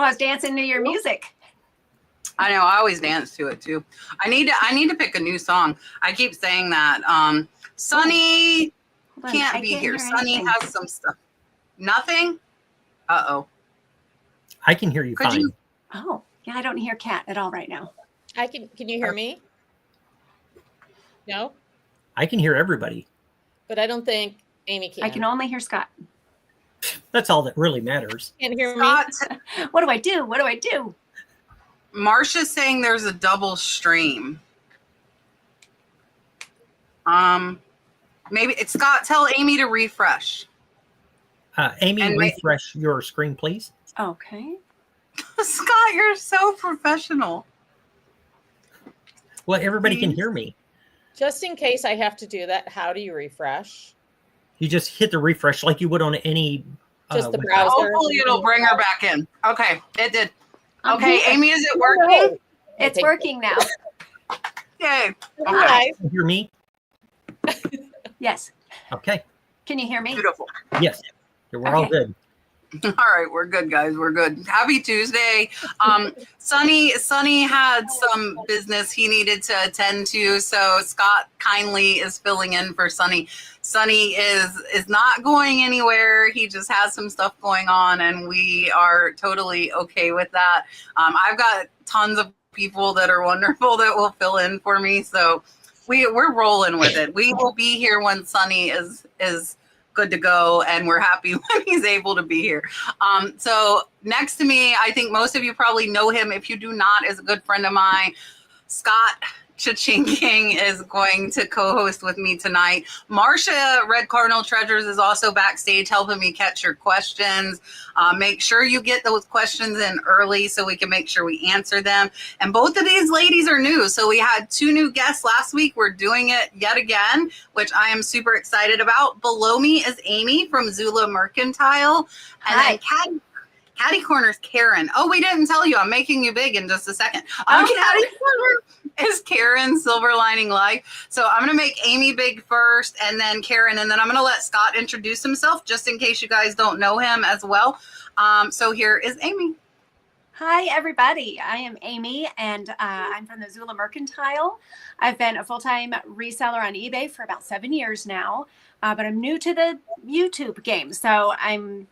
I was dancing to your music. I know. I always dance to it too. I need to pick a new song. I keep saying that. Sonny can't be here. Sonny has some stuff. Nothing? Uh-oh. I can hear you fine. Oh, yeah, I don't hear Kat at all right now. Can you hear me? No? I can hear everybody. But I don't think Amy can. I can only hear Scott. That's all that really matters. Can't hear Scott, me? What do I do? What do I do? Marsha's saying there's a double stream. Maybe it's Scott. Tell Amy to refresh. Amy, and refresh your screen, please. Okay. Scott, you're so professional. Well, everybody can hear me. Just in case I have to do that, how do you refresh? You just hit the refresh like you would on any. Just the browser. Hopefully, it'll bring her back in. Okay, it did. Okay, Amy, is it working? It's working now. Yay. Okay. Hi. Can you hear me? Yes. Okay. Can you hear me? Beautiful. Yes. We're all good. All right, we're good, guys. We're good. Happy Tuesday. Sonny had some business he needed to attend to, so Scott kindly is filling in for Sonny. Sonny is not going anywhere. He just has some stuff going on, and we are totally okay with that. I've got tons of people that are wonderful that will fill in for me, so we're rolling with it. We will be here when Sonny is good to go, and we're happy when he's able to be here. So next to me, I think most of you probably know him. If you do not, is a good friend of mine. Scott Chachingking is going to co-host with me tonight. Marcia, Red Cardinal Treasures, is also backstage helping me catch your questions. Make sure you get those questions in early so we can make sure we answer them. And both of these ladies are new. So we had 2 new guests last week. We're doing it yet again, which I am super excited about. Below me is Amy from Zula Mercantile. And Hi. then Caddy Corner's Karen. Oh, we didn't tell you. I'm making you big in just a second. Caddy Corner is Karen, Silver Lining Life. So I'm going to make Amy big first, and then Karen, and then I'm going to let Scott introduce himself just in case you guys don't know him as well. So here is Amy. Hi, everybody. I am Amy, and I'm from the Zula Mercantile. I've been a full-time reseller on eBay for about 7 years now, but I'm new to the YouTube game. So I'm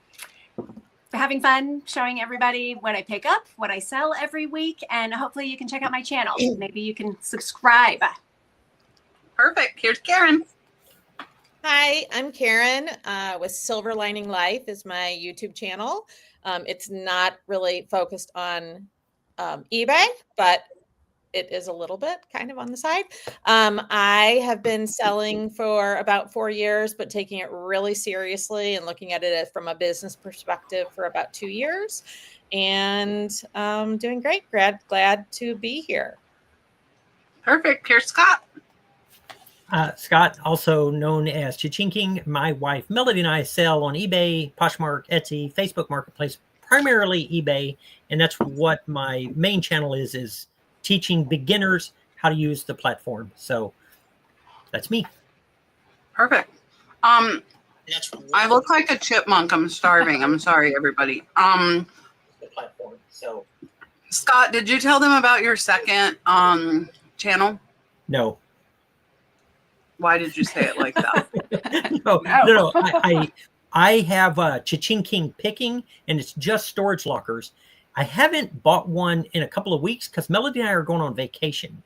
having fun showing everybody what I pick up, what I sell every week, and hopefully you can check out my channel. Maybe you can subscribe. Perfect. Here's Karen. Hi, I'm Karen with Silver Lining Life is my YouTube channel. It's not really focused on eBay, but it is a little bit kind of on the side. I have been selling for about 4 years, but taking it really seriously and looking at it from a business perspective for about 2 years, and doing great. Glad to be here. Perfect. Here's Scott. Scott, also known as Chachingking. My wife Melody and I sell on eBay, Poshmark, Etsy, Facebook Marketplace, primarily eBay, and that's what my main channel is teaching beginners how to use the platform. So that's me. Perfect. I look like a chipmunk. I'm starving. I'm sorry, everybody. The platform. So Scott, did you tell them about your second channel? No. Why did you say it like that? No. I have Chachingking Picking, and it's just storage lockers. I haven't bought one in a couple of weeks because Melody and I are going on vacation.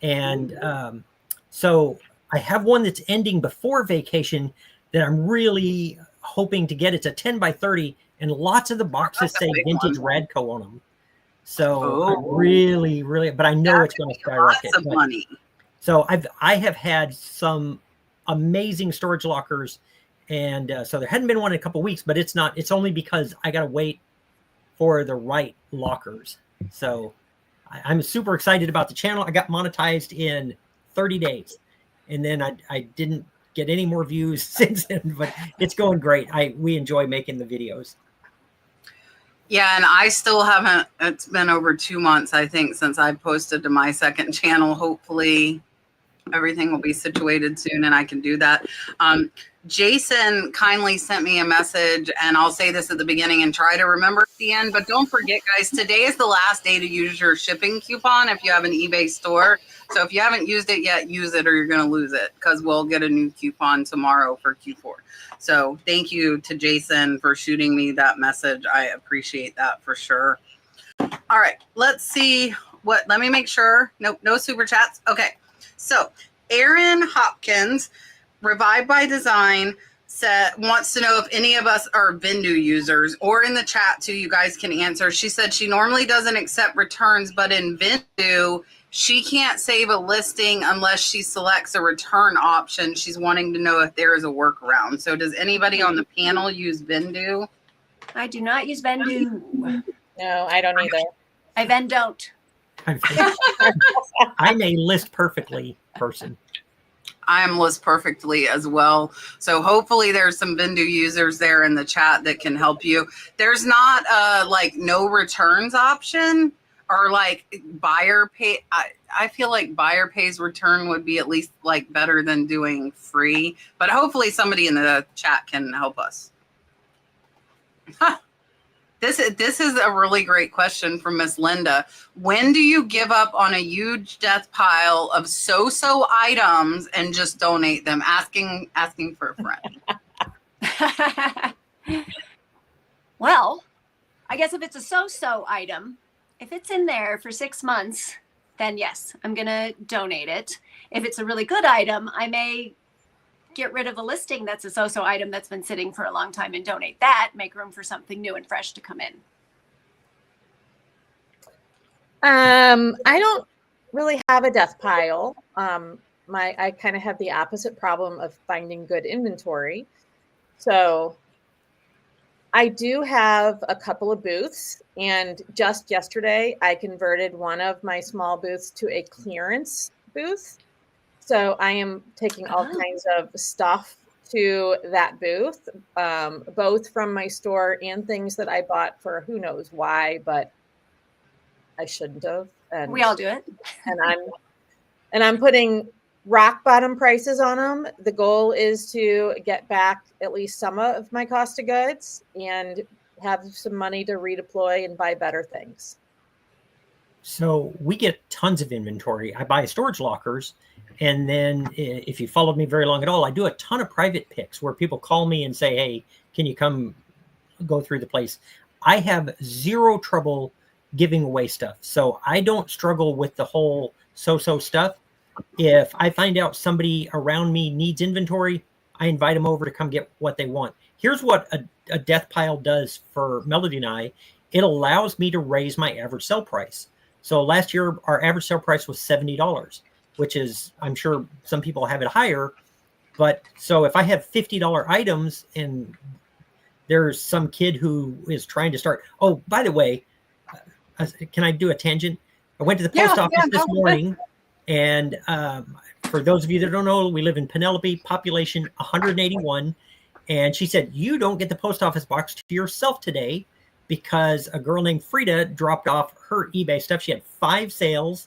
And so I have one that's ending before vacation that I'm really hoping to get. It's a 10 by 30, and lots of the boxes say Vintage Radco on them. So I really, but I know it's going to skyrocket. Lots of money. So I have had some amazing storage lockers, and so there hadn't been one in a couple of weeks, but it's only because I got to wait for the right lockers. So I'm super excited about the channel. I got monetized in 30 days, and then I didn't get any more views since then, but it's going great. We enjoy making the videos. Yeah, and I still haven't. It's been over 2 months, I think, since I posted to my second channel. Hopefully Everything will be situated soon and I can do that. Jason kindly sent me a message, and I'll say this at the beginning and try to remember at the end, but don't forget, guys, today is the last day to use your shipping coupon if you have an eBay store. So if you haven't used it yet, use it or you're going to lose it, because we'll get a new coupon tomorrow for Q4. So thank you to Jason for shooting me that message. I appreciate that for sure. All right, let's see let me make sure. Nope, no super chats. Okay, so Erin Hopkins, Revived by Design, wants to know if any of us are Vendoo users, or in the chat too, you guys can answer. She said she normally doesn't accept returns, but in Vendoo, she can't save a listing unless she selects a return option. She's wanting to know if there is a workaround. So does anybody on the panel use Vendoo? I do not use Vendoo. No, I don't either. I don't. I'm a list perfectly person. I am list perfectly as well. So hopefully there's some Vendoo users there in the chat that can help you. There's not a like no returns option, or like buyer pay. I feel like buyer pays return would be at least like better than doing free, but hopefully somebody in the chat can help us. This is a really great question from Miss Linda. When do you give up on a huge death pile of so-so items and just donate them? Asking for a friend. Well, I guess if it's a so-so item, if it's in there for 6 months, then yes, I'm going to donate it. If it's a really good item, I may get rid of a listing that's a so-so item that's been sitting for a long time and donate that, make room for something new and fresh to come in. I don't really have a death pile. I kind of have the opposite problem of finding good inventory. So I do have a couple of booths, and just yesterday I converted one of my small booths to a clearance booth. So I am taking all kinds of stuff to that booth, both from my store and things that I bought for who knows why, but I shouldn't have. And we all do it. and I'm putting rock bottom prices on them. The goal is to get back at least some of my cost of goods and have some money to redeploy and buy better things. So we get tons of inventory. I buy storage lockers. And then if you followed me very long at all, I do a ton of private picks where people call me and say, hey, can you come go through the place? I have zero trouble giving away stuff. So I don't struggle with the whole so-so stuff. If I find out somebody around me needs inventory, I invite them over to come get what they want. Here's what a death pile does for Melody and I. It allows me to raise my average sell price. So last year, our average sale price was $70. Which is, I'm sure some people have it higher. But so if I have $50 items and there's some kid who is trying to start. Oh, by the way, can I do a tangent? I went to the post office this morning. And for those of you that don't know, we live in Penelope, population 181. And she said, you don't get the post office box to yourself today because a girl named Frida dropped off her eBay stuff. She had 5 sales.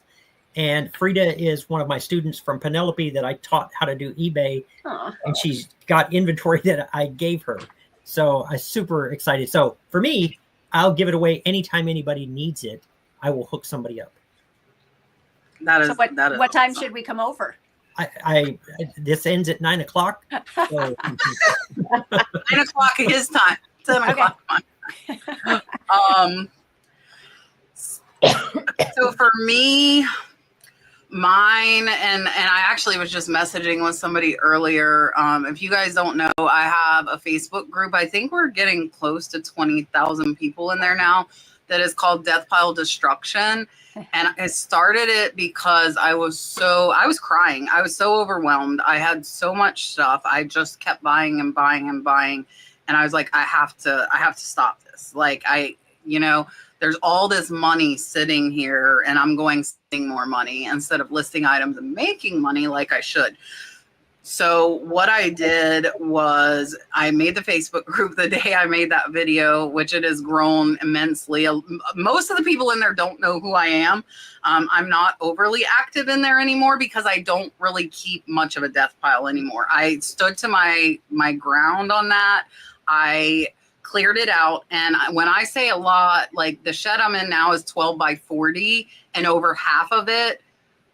And Frida is one of my students from Penelope that I taught how to do eBay. Aww. And she's got inventory that I gave her. So I'm super excited. So for me, I'll give it away anytime anybody needs it. I will hook somebody up. That is. So what time should we come over? This ends at 9 o'clock. So. 9 o'clock his time. 7 o'clock mine. So for me, mine, and I actually was just messaging with somebody earlier. If you guys don't know, I have a Facebook group. I think we're getting close to 20,000 people in there now. That is called Death Pile Destruction. And I started it because I was crying. I was so overwhelmed. I had so much stuff. I just kept buying and buying and buying. And I was like, I have to stop this. Like there's all this money sitting here and I'm going spending more money instead of listing items and making money like I should. So what I did was I made the Facebook group the day I made that video, which it has grown immensely. Most of the people in there don't know who I am. I'm not overly active in there anymore because I don't really keep much of a death pile anymore. I stood to my ground on that. I cleared it out. And when I say a lot, like the shed I'm in now is 12 by 40 and over half of it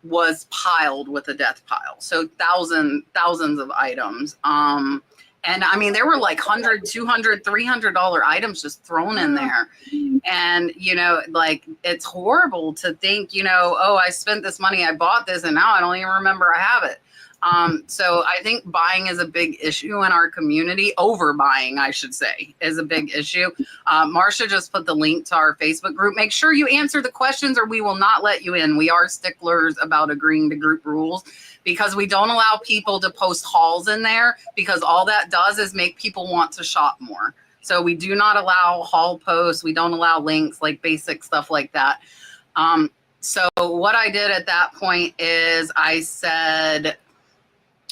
was piled with a death pile. So thousands of items. And I mean, there were like $100, $200, $300 items just thrown in there. And, you know, like it's horrible to think, you know, oh, I spent this money, I bought this, and now I don't even remember I have it. So I think buying is a big issue in our community. Overbuying, I should say, is a big issue. Marcia just put the link to our Facebook group. Make sure you answer the questions or we will not let you in. We are sticklers about agreeing to group rules because we don't allow people to post hauls in there because all that does is make people want to shop more. So we do not allow haul posts. We don't allow links, like basic stuff like that. So what I did at that point is I said,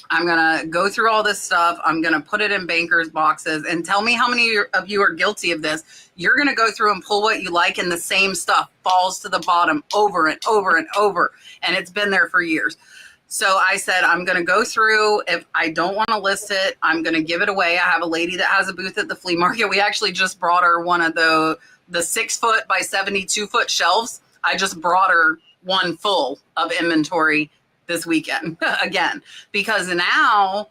I'm going to go through all this stuff. I'm going to put it in bankers boxes and tell me how many of you are guilty of this. You're going to go through and pull what you like and the same stuff falls to the bottom over and over and over. And it's been there for years. So I said, I'm going to go through. If I don't want to list it, I'm going to give it away. I have a lady that has a booth at the flea market. We actually just brought her one of the 6 foot by 72 foot shelves. I just brought her one full of inventory this weekend again, because now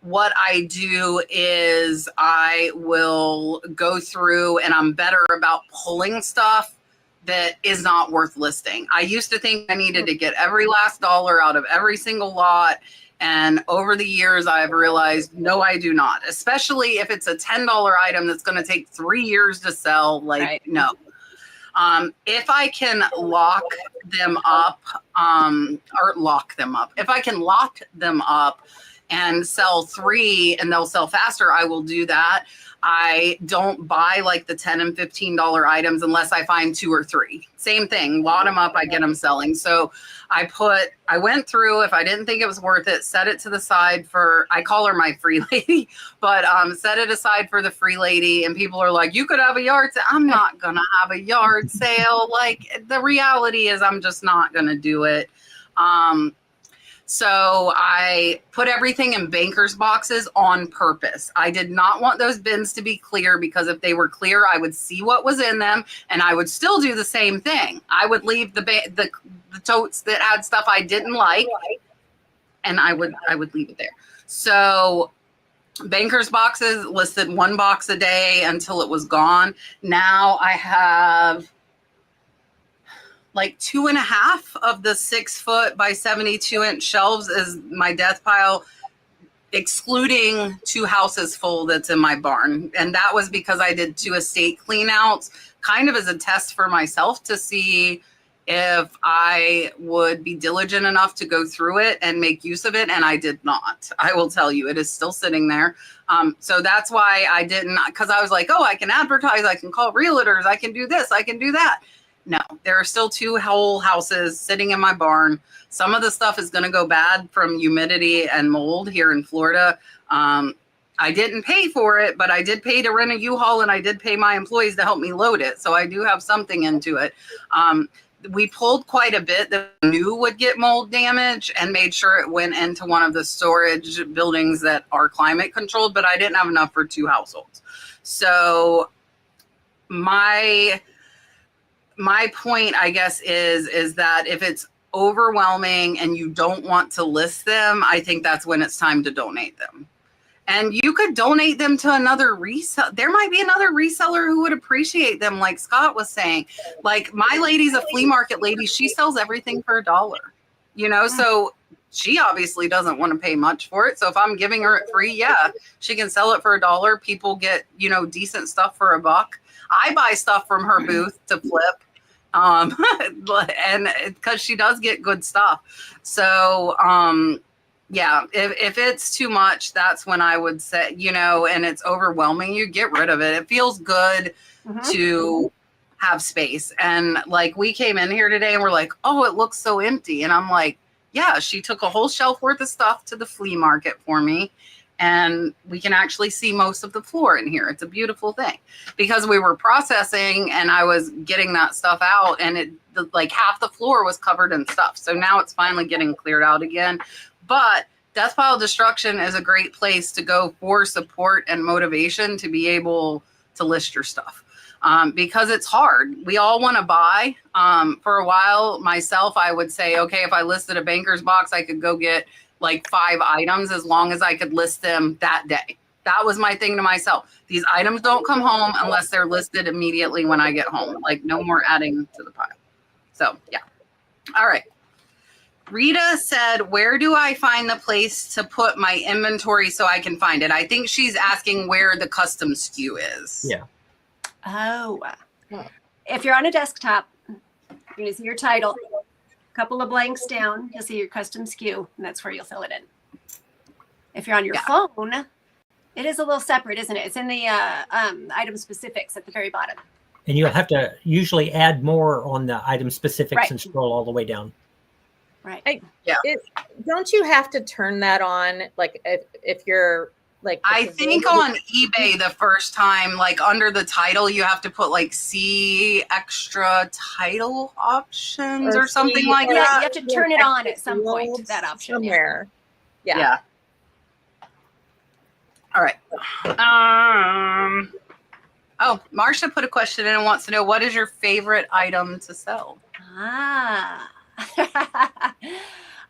what I do is I will go through and I'm better about pulling stuff that is not worth listing. I used to think I needed to get every last dollar out of every single lot. And over the years, I've realized, no, I do not, especially if it's a $10 item that's going to take 3 years to sell. Like, right. No. If I can lock them up, if I can lock them up and sell 3 and they'll sell faster, I will do that. I don't buy like the $10 and $15 items unless I find 2 or 3. Same thing, lot them up, I get them selling. So I went through, if I didn't think it was worth it, set it to the side for, I call her my free lady, but set it aside for the free lady. And people are like, you could have a yard sale. I'm not going to have a yard sale. Like the reality is I'm just not going to do it. So I put everything in bankers boxes on purpose. I did not want those bins to be clear because if they were clear, I would see what was in them and I would still do the same thing. I would leave the totes that had stuff I didn't like and I would leave it there. So bankers boxes listed 1 box a day until it was gone. Now I have like 2.5 of the 6 foot by 72 inch shelves is my death pile, excluding 2 houses full that's in my barn. And that was because I did 2 estate clean outs kind of as a test for myself to see if I would be diligent enough to go through it and make use of it. And I did not. I will tell you, it is still sitting there. So that's why I didn't, because I was like, oh, I can advertise, I can call realtors, I can do this, I can do that. No, there are still 2 whole houses sitting in my barn. Some of the stuff is going to go bad from humidity and mold here in Florida. I didn't pay for it, but I did pay to rent a U-Haul and I did pay my employees to help me load it. So I do have something into it. We pulled quite a bit that we knew would get mold damage and made sure it went into one of the storage buildings that are climate controlled, but I didn't have enough for 2 households. So my point, I guess, is that if it's overwhelming and you don't want to list them, I think that's when it's time to donate them. And you could donate them to another reseller. There might be another reseller who would appreciate them, like Scott was saying. Like my lady's a flea market lady. She sells everything for $1, you know, so she obviously doesn't want to pay much for it. So if I'm giving her it free, yeah, she can sell it for $1. People get, you know, decent stuff for $1. I buy stuff from her booth to flip. And because she does get good stuff. So, yeah, if it's too much, that's when I would say, you know, and it's overwhelming, you get rid of it. It feels good to have space. And like we came in here today and we're like, oh, it looks so empty. And I'm like, yeah, she took a whole shelf worth of stuff to the flea market for me. And we can actually see most of the floor in here. It's a beautiful thing because we were processing and I was getting that stuff out, and like half the floor was covered in stuff. So now it's finally getting cleared out again. But Death Pile Destruction is a great place to go for support and motivation to be able to list your stuff. Because it's hard. We all want to buy. For a while, myself, I would say, okay, if I listed a banker's box, I could go get like 5 items as long as I could list them that day. That was my thing to myself. These items don't come home unless they're listed immediately when I get home. Like no more adding to the pile. So yeah. All right. Rita said, where do I find the place to put my inventory so I can find it? I think she's asking where the custom SKU is. Yeah. Oh, if you're on a desktop, you're going to see your title. Couple of blanks down, you'll see your custom SKU, and that's where you'll fill it in. If you're on your phone, it is a little separate, isn't it? It's in the item specifics at the very bottom. And you'll have to usually add more on the item specifics and scroll all the way down. Right. Don't you have to turn that on? Like if you're like, I think on eBay the first time, like under the title, you have to put like see extra title options or something like that. Yeah, you have to turn it on at some point, that option. Somewhere. Yeah. All right. Oh, Marcia put a question in and wants to know, what is your favorite item to sell?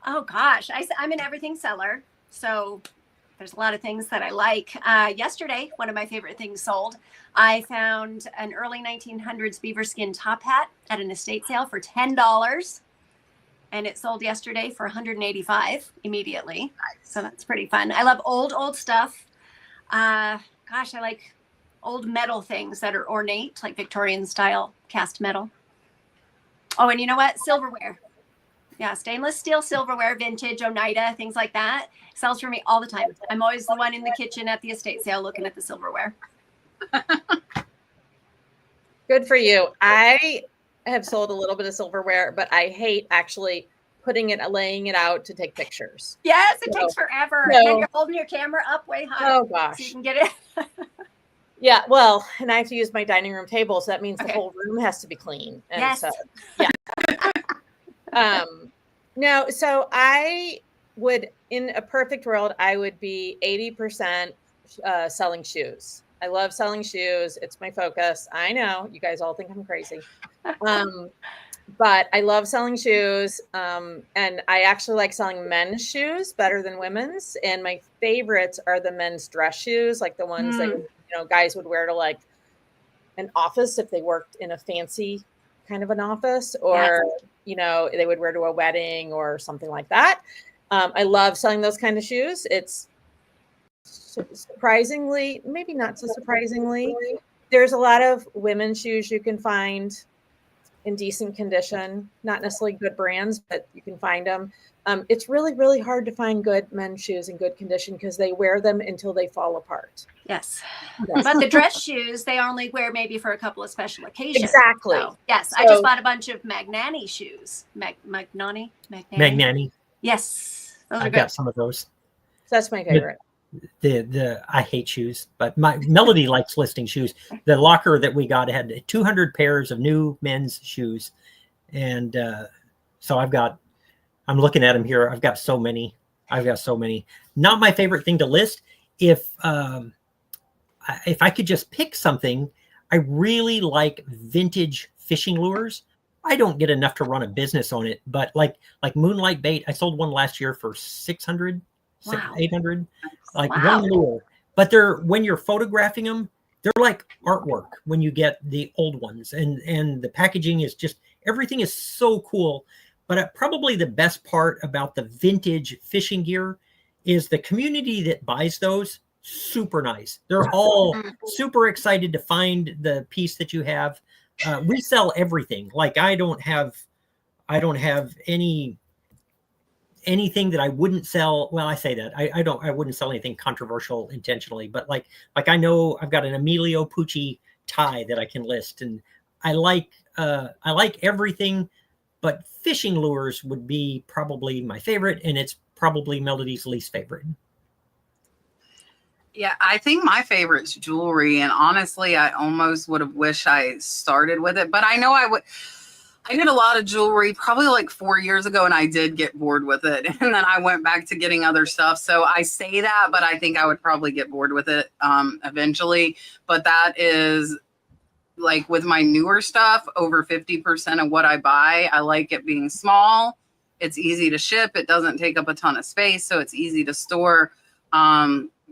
Oh gosh, I'm an everything seller, so there's a lot of things that I like. Yesterday, one of my favorite things sold. I found an early 1900s beaver skin top hat at an estate sale for $10, and it sold yesterday for $185 immediately. Nice. So that's pretty fun. I love old stuff. Gosh, I like old metal things that are ornate, like Victorian style cast metal. Oh, and you know what? Silverware. Yeah, stainless steel silverware, vintage, Oneida, things like that. Sells for me all the time. I'm always the one in the kitchen at the estate sale looking at the silverware. Good for you. I have sold a little bit of silverware, but I hate actually laying it out to take pictures. Yes, it takes forever. And then you're holding your camera up way high. Oh gosh. So you can get it. Yeah, well, and I have to use my dining room table, so that means the whole room has to be clean. And yes. So, yeah. No, so I would, in a perfect world, I would be 80% selling shoes. I love selling shoes. It's my focus. I know you guys all think I'm crazy. But I love selling shoes. And I actually like selling men's shoes better than women's. And my favorites are the men's dress shoes, like the ones that guys would wear to like an office if they worked in a fancy kind of an office, or they would wear to a wedding or something like that. I love selling those kind of shoes. It's surprisingly, maybe not so surprisingly, there's a lot of women's shoes you can find in decent condition, not necessarily good brands, but you can find them. It's really, really hard to find good men's shoes in good condition because they wear them until they fall apart. Yes. But the dress shoes, they only wear maybe for a couple of special occasions. Exactly. So, yes. I just bought a bunch of Magnani shoes. Magnani? Yes. Those are I've good. got some of those. So that's my favorite. I hate shoes, but my Melody likes listing shoes. The locker that we got had 200 pairs of new men's shoes. And so I'm looking at them here. I've got so many. Not my favorite thing to list. If I could just pick something, I really like vintage fishing lures. I don't get enough to run a business on it, but like Moonlight bait, I sold one last year for 600, Wow. 800, like Wow. one lure. But when you're photographing them, they're like artwork when you get the old ones, and the packaging is just, everything is so cool. But probably the best part about the vintage fishing gear is the community that buys those. Super nice. They're all super excited to find the piece that you have. We sell everything. Like I don't have anything that I wouldn't sell. Well, I say that I wouldn't sell anything controversial intentionally, but like I know I've got an Emilio Pucci tie that I can list, and I like everything but fishing lures would be probably my favorite, and it's probably Melody's least favorite. Yeah, I think my favorite's jewelry, and honestly, I almost would have wished I started with it, but I know I would. I did a lot of jewelry probably like 4 years ago, and I did get bored with it, and then I went back to getting other stuff. So I say that, but I think I would probably get bored with it eventually. But that is like with my newer stuff, over 50% of what I buy. I like it being small. It's easy to ship. It doesn't take up a ton of space, so it's easy to store.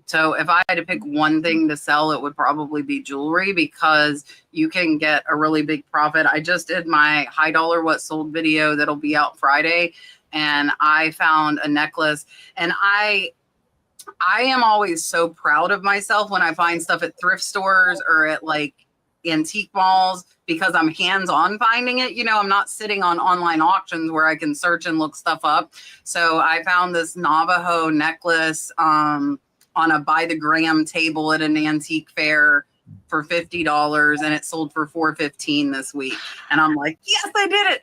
So if I had to pick one thing to sell, it would probably be jewelry, because you can get a really big profit. I just did my high dollar what sold video that'll be out Friday, and I found a necklace, and I am always so proud of myself when I find stuff at thrift stores or at like antique malls, because I'm hands-on finding it. You know, I'm not sitting on online auctions where I can search and look stuff up. So I found this Navajo necklace on a by the gram table at an antique fair for $50, and it sold for $415 this week. And I'm like, yes, I did it.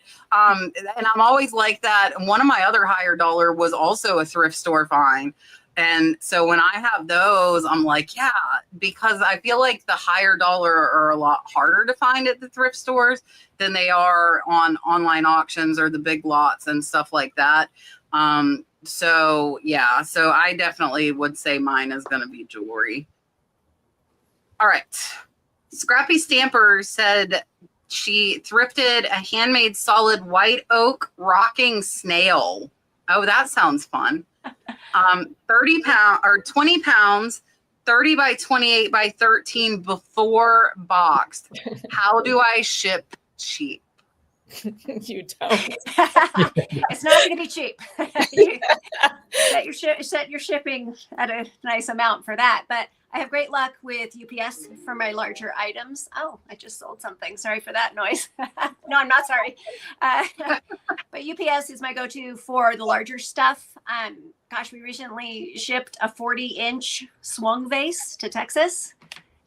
And I'm always like that. And one of my other higher dollar was also a thrift store find. And so when I have those, I'm like, yeah, because I feel like the higher dollar are a lot harder to find at the thrift stores than they are on online auctions or the big lots and stuff like that. So yeah, so I definitely would say mine is going to be jewelry. All right. Scrappy Stamper said she thrifted a handmade solid white oak rocking snail. Oh, that sounds fun. 30 pounds or 20 pounds, 30 by 28 by 13 before boxed. How do I ship cheap? You don't. It's not going to be cheap. You set your shipping at a nice amount for that. But I have great luck with UPS for my larger items. Oh, I just sold something. Sorry for that noise. No, I'm not sorry. But UPS is my go-to for the larger stuff. Gosh, we recently shipped a 40-inch swung vase to Texas.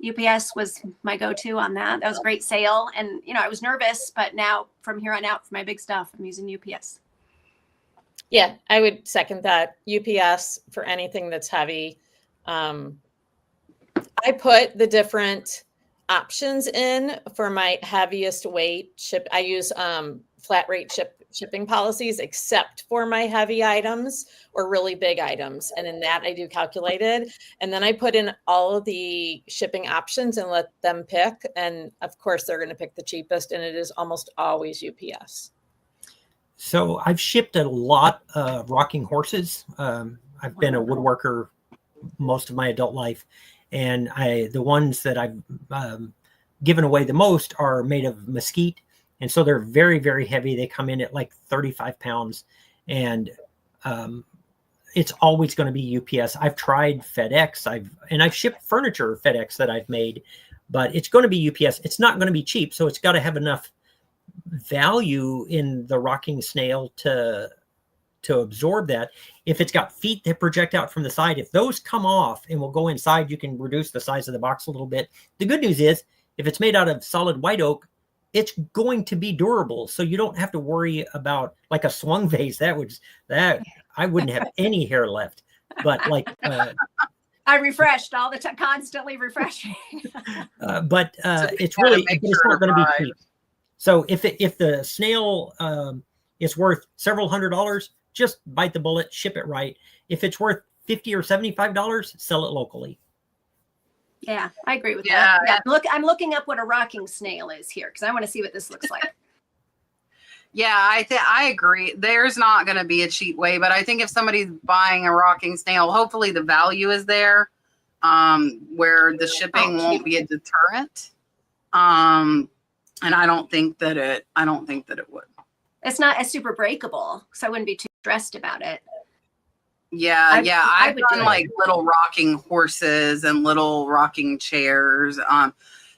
UPS was my go-to on that. That was a great sale. And, you know, I was nervous, but now from here on out for my big stuff, I'm using UPS. Yeah, I would second that. UPS for anything that's heavy. I put the different options in for my heaviest weight ship. I use flat rate shipping policies, except for my heavy items or really big items. And in that I do calculated. And then I put in all of the shipping options and let them pick. And of course they're going to pick the cheapest. And it is almost always UPS. So I've shipped a lot of rocking horses. I've been a woodworker most of my adult life. And the ones that I've given away the most are made of mesquite. And so they're very, very heavy. They come in at like 35 pounds. And it's always going to be UPS. I've tried FedEx. I've shipped furniture FedEx that I've made, but it's going to be UPS. It's not going to be cheap. So it's got to have enough value in the rocking snail to absorb that. If it's got feet that project out from the side, if those come off and will go inside, you can reduce the size of the box a little bit. The good news is if it's made out of solid white oak, it's going to be durable. So you don't have to worry about like a swung vase. That I wouldn't have any hair left, but like, I refreshed all the time, constantly refreshing. but it's really, it's not going to be cheap. So if the snail is worth several $100s, just bite the bullet, ship it right. If it's worth $50 or $75, sell it locally. Yeah, I agree with that. Yeah, look, I'm looking up what a rocking snail is here because I want to see what this looks like. Yeah, I agree. There's not going to be a cheap way, but I think if somebody's buying a rocking snail, hopefully the value is there, where the shipping won't be a deterrent. And I don't think that it would. It's not as super breakable, so I wouldn't be too stressed about it. Yeah, I've done like little rocking horses and little rocking chairs.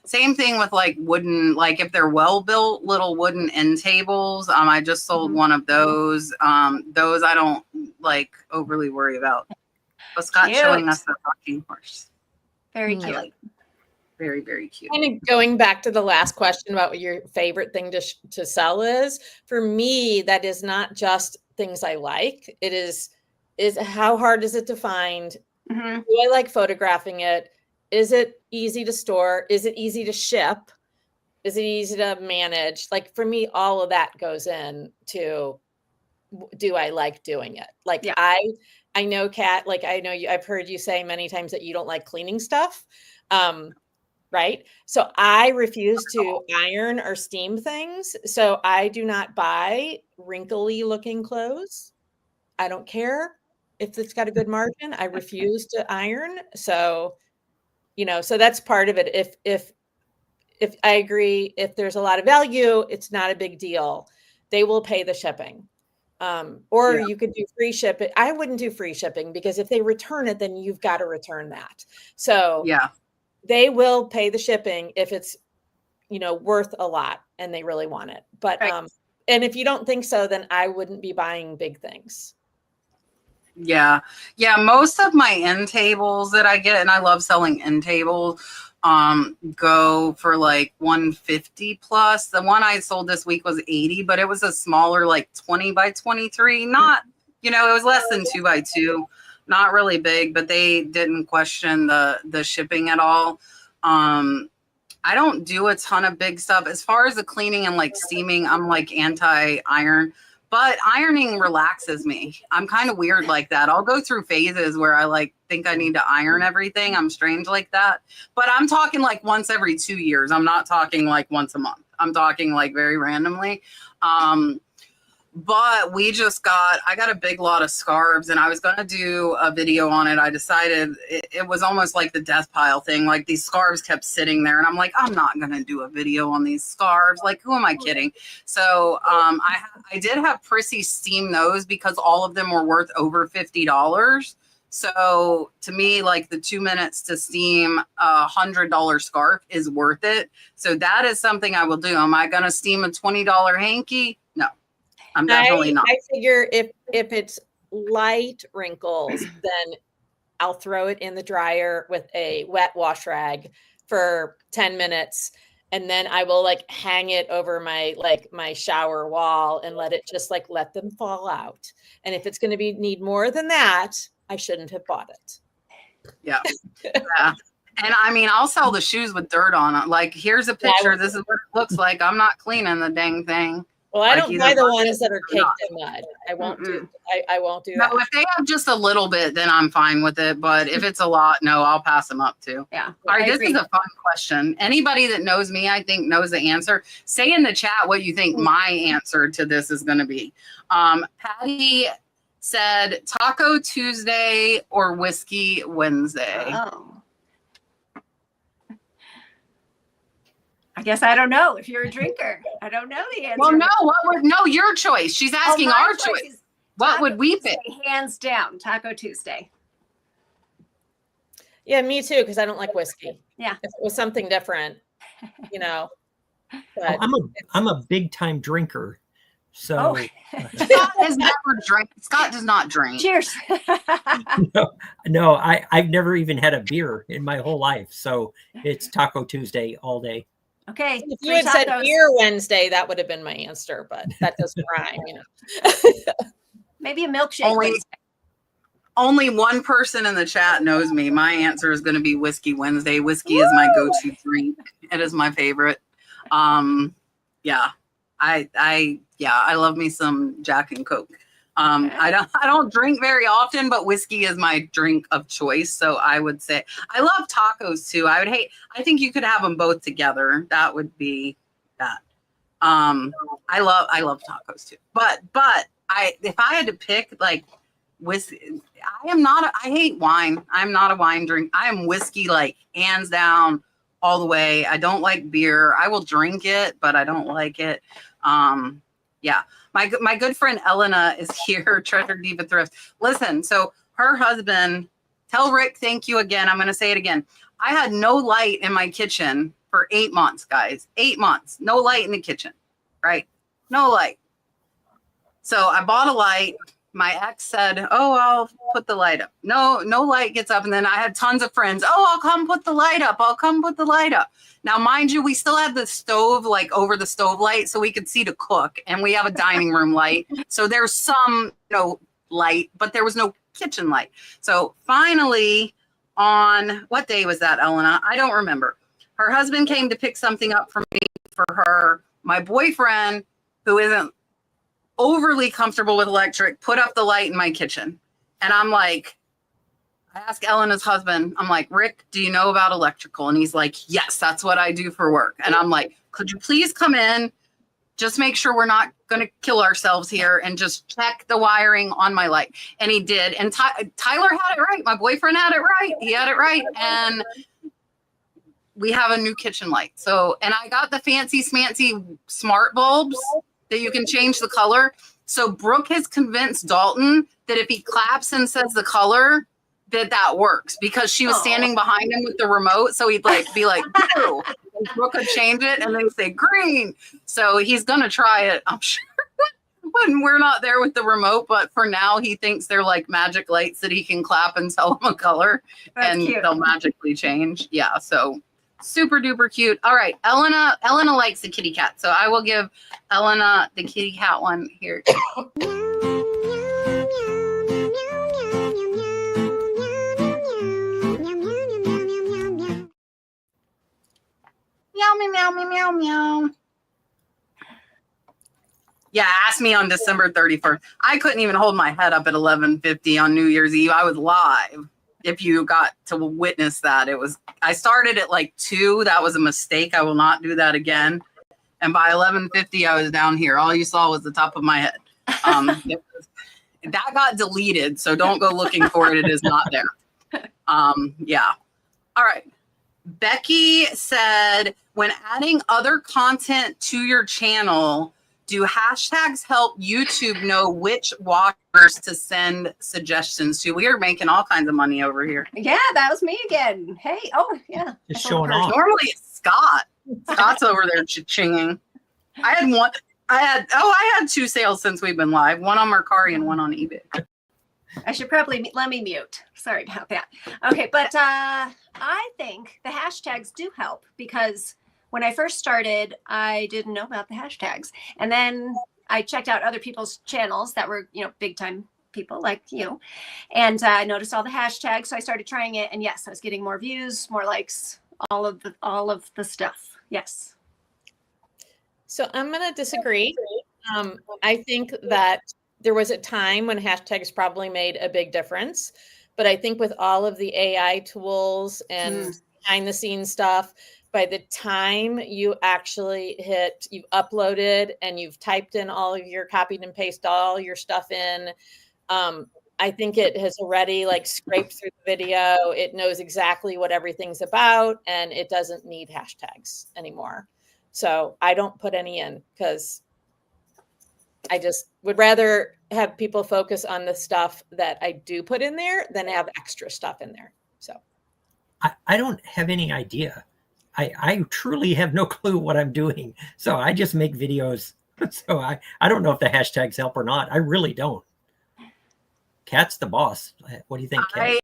Same thing with like wooden, like if they're well built little wooden end tables. I just sold one of those. Those I don't like overly worry about. But Scott's showing us the rocking horse. Very cute. Very, very cute. Kind of going back to the last question about what your favorite thing to sell is, for me, that is not just things I like. It is how hard is it to find? Mhm. Do I like photographing it? Is it easy to store? Is it easy to ship? Is it easy to manage? Like for me, all of that goes in to, do I like doing it? Like Yeah. I know, Kat, like I know I've heard you say many times that you don't like cleaning stuff. Right. So I refuse to iron or steam things. So I do not buy wrinkly looking clothes. I don't care if it's got a good margin. I refuse to iron. So, so that's part of it. If I agree, if there's a lot of value, it's not a big deal. They will pay the shipping. Or Yeah. you could do free shipping. I wouldn't do free shipping because if they return it, then you've got to return that. So Yeah. they will pay the shipping if it's, worth a lot and they really want it. But, Right. and if you don't think so, then I wouldn't be buying big things. Yeah. Yeah. Most of my end tables that I get, and I love selling end tables, go for like 150 plus. The one I sold this week was 80, but it was a smaller, like 20 by 23. Not, it was less than 2 by 2, not really big, but they didn't question the shipping at all. I don't do a ton of big stuff. As far as the cleaning and like steaming, I'm like anti-iron, but ironing relaxes me. I'm kind of weird like that. I'll go through phases where I like think I need to iron everything. I'm strange like that, but I'm talking like once every 2 years. I'm not talking like once a month. I'm talking like very randomly. But I got a big lot of scarves and I was going to do a video on it. I decided it was almost like the death pile thing. Like these scarves kept sitting there and I'm like, I'm not going to do a video on these scarves. Like, who am I kidding? So I did have Prissy steam those because all of them were worth over $50. So to me, like the 2 minutes to steam $100 scarf is worth it. So that is something I will do. Am I going to steam a $20 hanky? No. I'm definitely not. I figure if it's light wrinkles, then I'll throw it in the dryer with a wet wash rag for 10 minutes. And then I will like hang it over my shower wall and let it just like let them fall out. And if it's going to need more than that, I shouldn't have bought it. Yeah. Yeah. And I mean, I'll sell the shoes with dirt on it. Like, here's a picture. This is what it looks like. I'm not cleaning the dang thing. Well, I Like, don't either buy the bucket ones that are or caked not. in mud. I won't do. I won't do No, that. if they have just a little bit, then I'm fine with it. But if it's a lot, no, I'll pass them up too. Yeah. All right, I this agree. is a fun question. Anybody that knows me, I think, knows the answer. Say in the chat what you think my answer to this is going to be. Patty said Taco Tuesday or Whiskey Wednesday. Oh. I guess I don't know if you're a drinker. I don't know the answer. Well, no, your choice. She's asking my our choice. is What Taco would we Tuesday, pick? hands down, Taco Tuesday. Yeah, me too, because I don't like whiskey. Yeah. If it was something different, But I'm a big time drinker. So Scott has never drank. Scott does not drink. Cheers. no, I've never even had a beer in my whole life. So it's Taco Tuesday all day. Okay. if you had said beer Wednesday, that would have been my answer, but that doesn't rhyme, Maybe a milkshake. Wednesday. Only one person in the chat knows me. My answer is going to be Whiskey Wednesday. Whiskey is my go-to drink. It is my favorite. Yeah, I love me some Jack and Coke. I don't drink very often, but whiskey is my drink of choice. So I would say I love tacos too. I think you could have them both together. That would be that. I love tacos too. But if I had to pick like whiskey, I hate wine. I'm not a wine drink. I am whiskey, like hands down all the way. I don't like beer. I will drink it, but I don't like it. Yeah. My good friend Elena is here, Treasure Diva Thrift. Listen, so her husband, tell Rick thank you again. I'm going to say it again. I had no light in my kitchen for 8 months, guys. 8 months. No light in the kitchen, right? No light. So I bought a light. my ex said, oh, I'll put the light up. No light gets up. And then I had tons of friends. Oh, I'll come put the light up. I'll come put the light up. Now, mind you, we still had the stove, like over the stove light, so we could see to cook. And we have a dining room light. So there's some, light, but there was no kitchen light. So finally, on what day was that, Elena? I don't remember. Her husband came to pick something up for me, for her. My boyfriend, who isn't overly comfortable with electric, put up the light in my kitchen. And I'm like, I asked Elena's husband, I'm like, Rick, do you know about electrical? And he's like, yes, that's what I do for work. And I'm like, could you please come in? Just make sure we're not going to kill ourselves here and just check the wiring on my light. And he did. And Tyler had it right. My boyfriend had it right. He had it right. And we have a new kitchen light. So, and I got the fancy smancy smart bulbs that you can change the color. So Brooke has convinced Dalton that if he claps and says the color, that works, because she was standing behind him with the remote. So he'd be like, blue. And Brooke could change it and then say green. So he's going to try it, I'm sure, when we're not there with the remote. But for now, he thinks they're like magic lights that he can clap and tell them a color. That's and cute. They'll magically change. Yeah. So super duper cute. All right. Elena likes the kitty cat. So I will give Elena the kitty cat one here. Meow, meow, meow, meow, meow. Yeah, ask me on December 31st. I couldn't even hold my head up at 11:50 on New Year's Eve. I was live. If you got to witness that, I started at like 2. That was a mistake. I will not do that again. And by 11:50, I was down here. All you saw was the top of my head. That got deleted, so don't go looking for it. It is not there. Yeah. All right. Becky said, when adding other content to your channel, do hashtags help YouTube know which watchers to send suggestions to? We are making all kinds of money over here. Yeah, that was me again. Hey, oh yeah. Just showing off. Normally it's Scott. Scott's over there chinging. I had 2 sales since we've been live, one on Mercari and one on eBay. I should probably let me mute. Sorry about that. Okay, but I think the hashtags do help, because when I first started, I didn't know about the hashtags. And then I checked out other people's channels that were, big time people like you. And I noticed all the hashtags. So I started trying it. And yes, I was getting more views, more likes, all of the stuff. Yes. So I'm going to disagree. I think that there was a time when hashtags probably made a big difference. But I think with all of the AI tools and behind the scenes stuff, by the time you actually you've uploaded and you've typed in all of your copied and pasted all your stuff in, I think it has already scraped through the video. It knows exactly what everything's about, and it doesn't need hashtags anymore. So I don't put any in, because I just would rather have people focus on the stuff that I do put in there than have extra stuff in there. So I don't have any idea. I truly have no clue what I'm doing. So I just make videos. So I don't know if the hashtags help or not. I really don't. Kat's the boss. What do you think, Kat?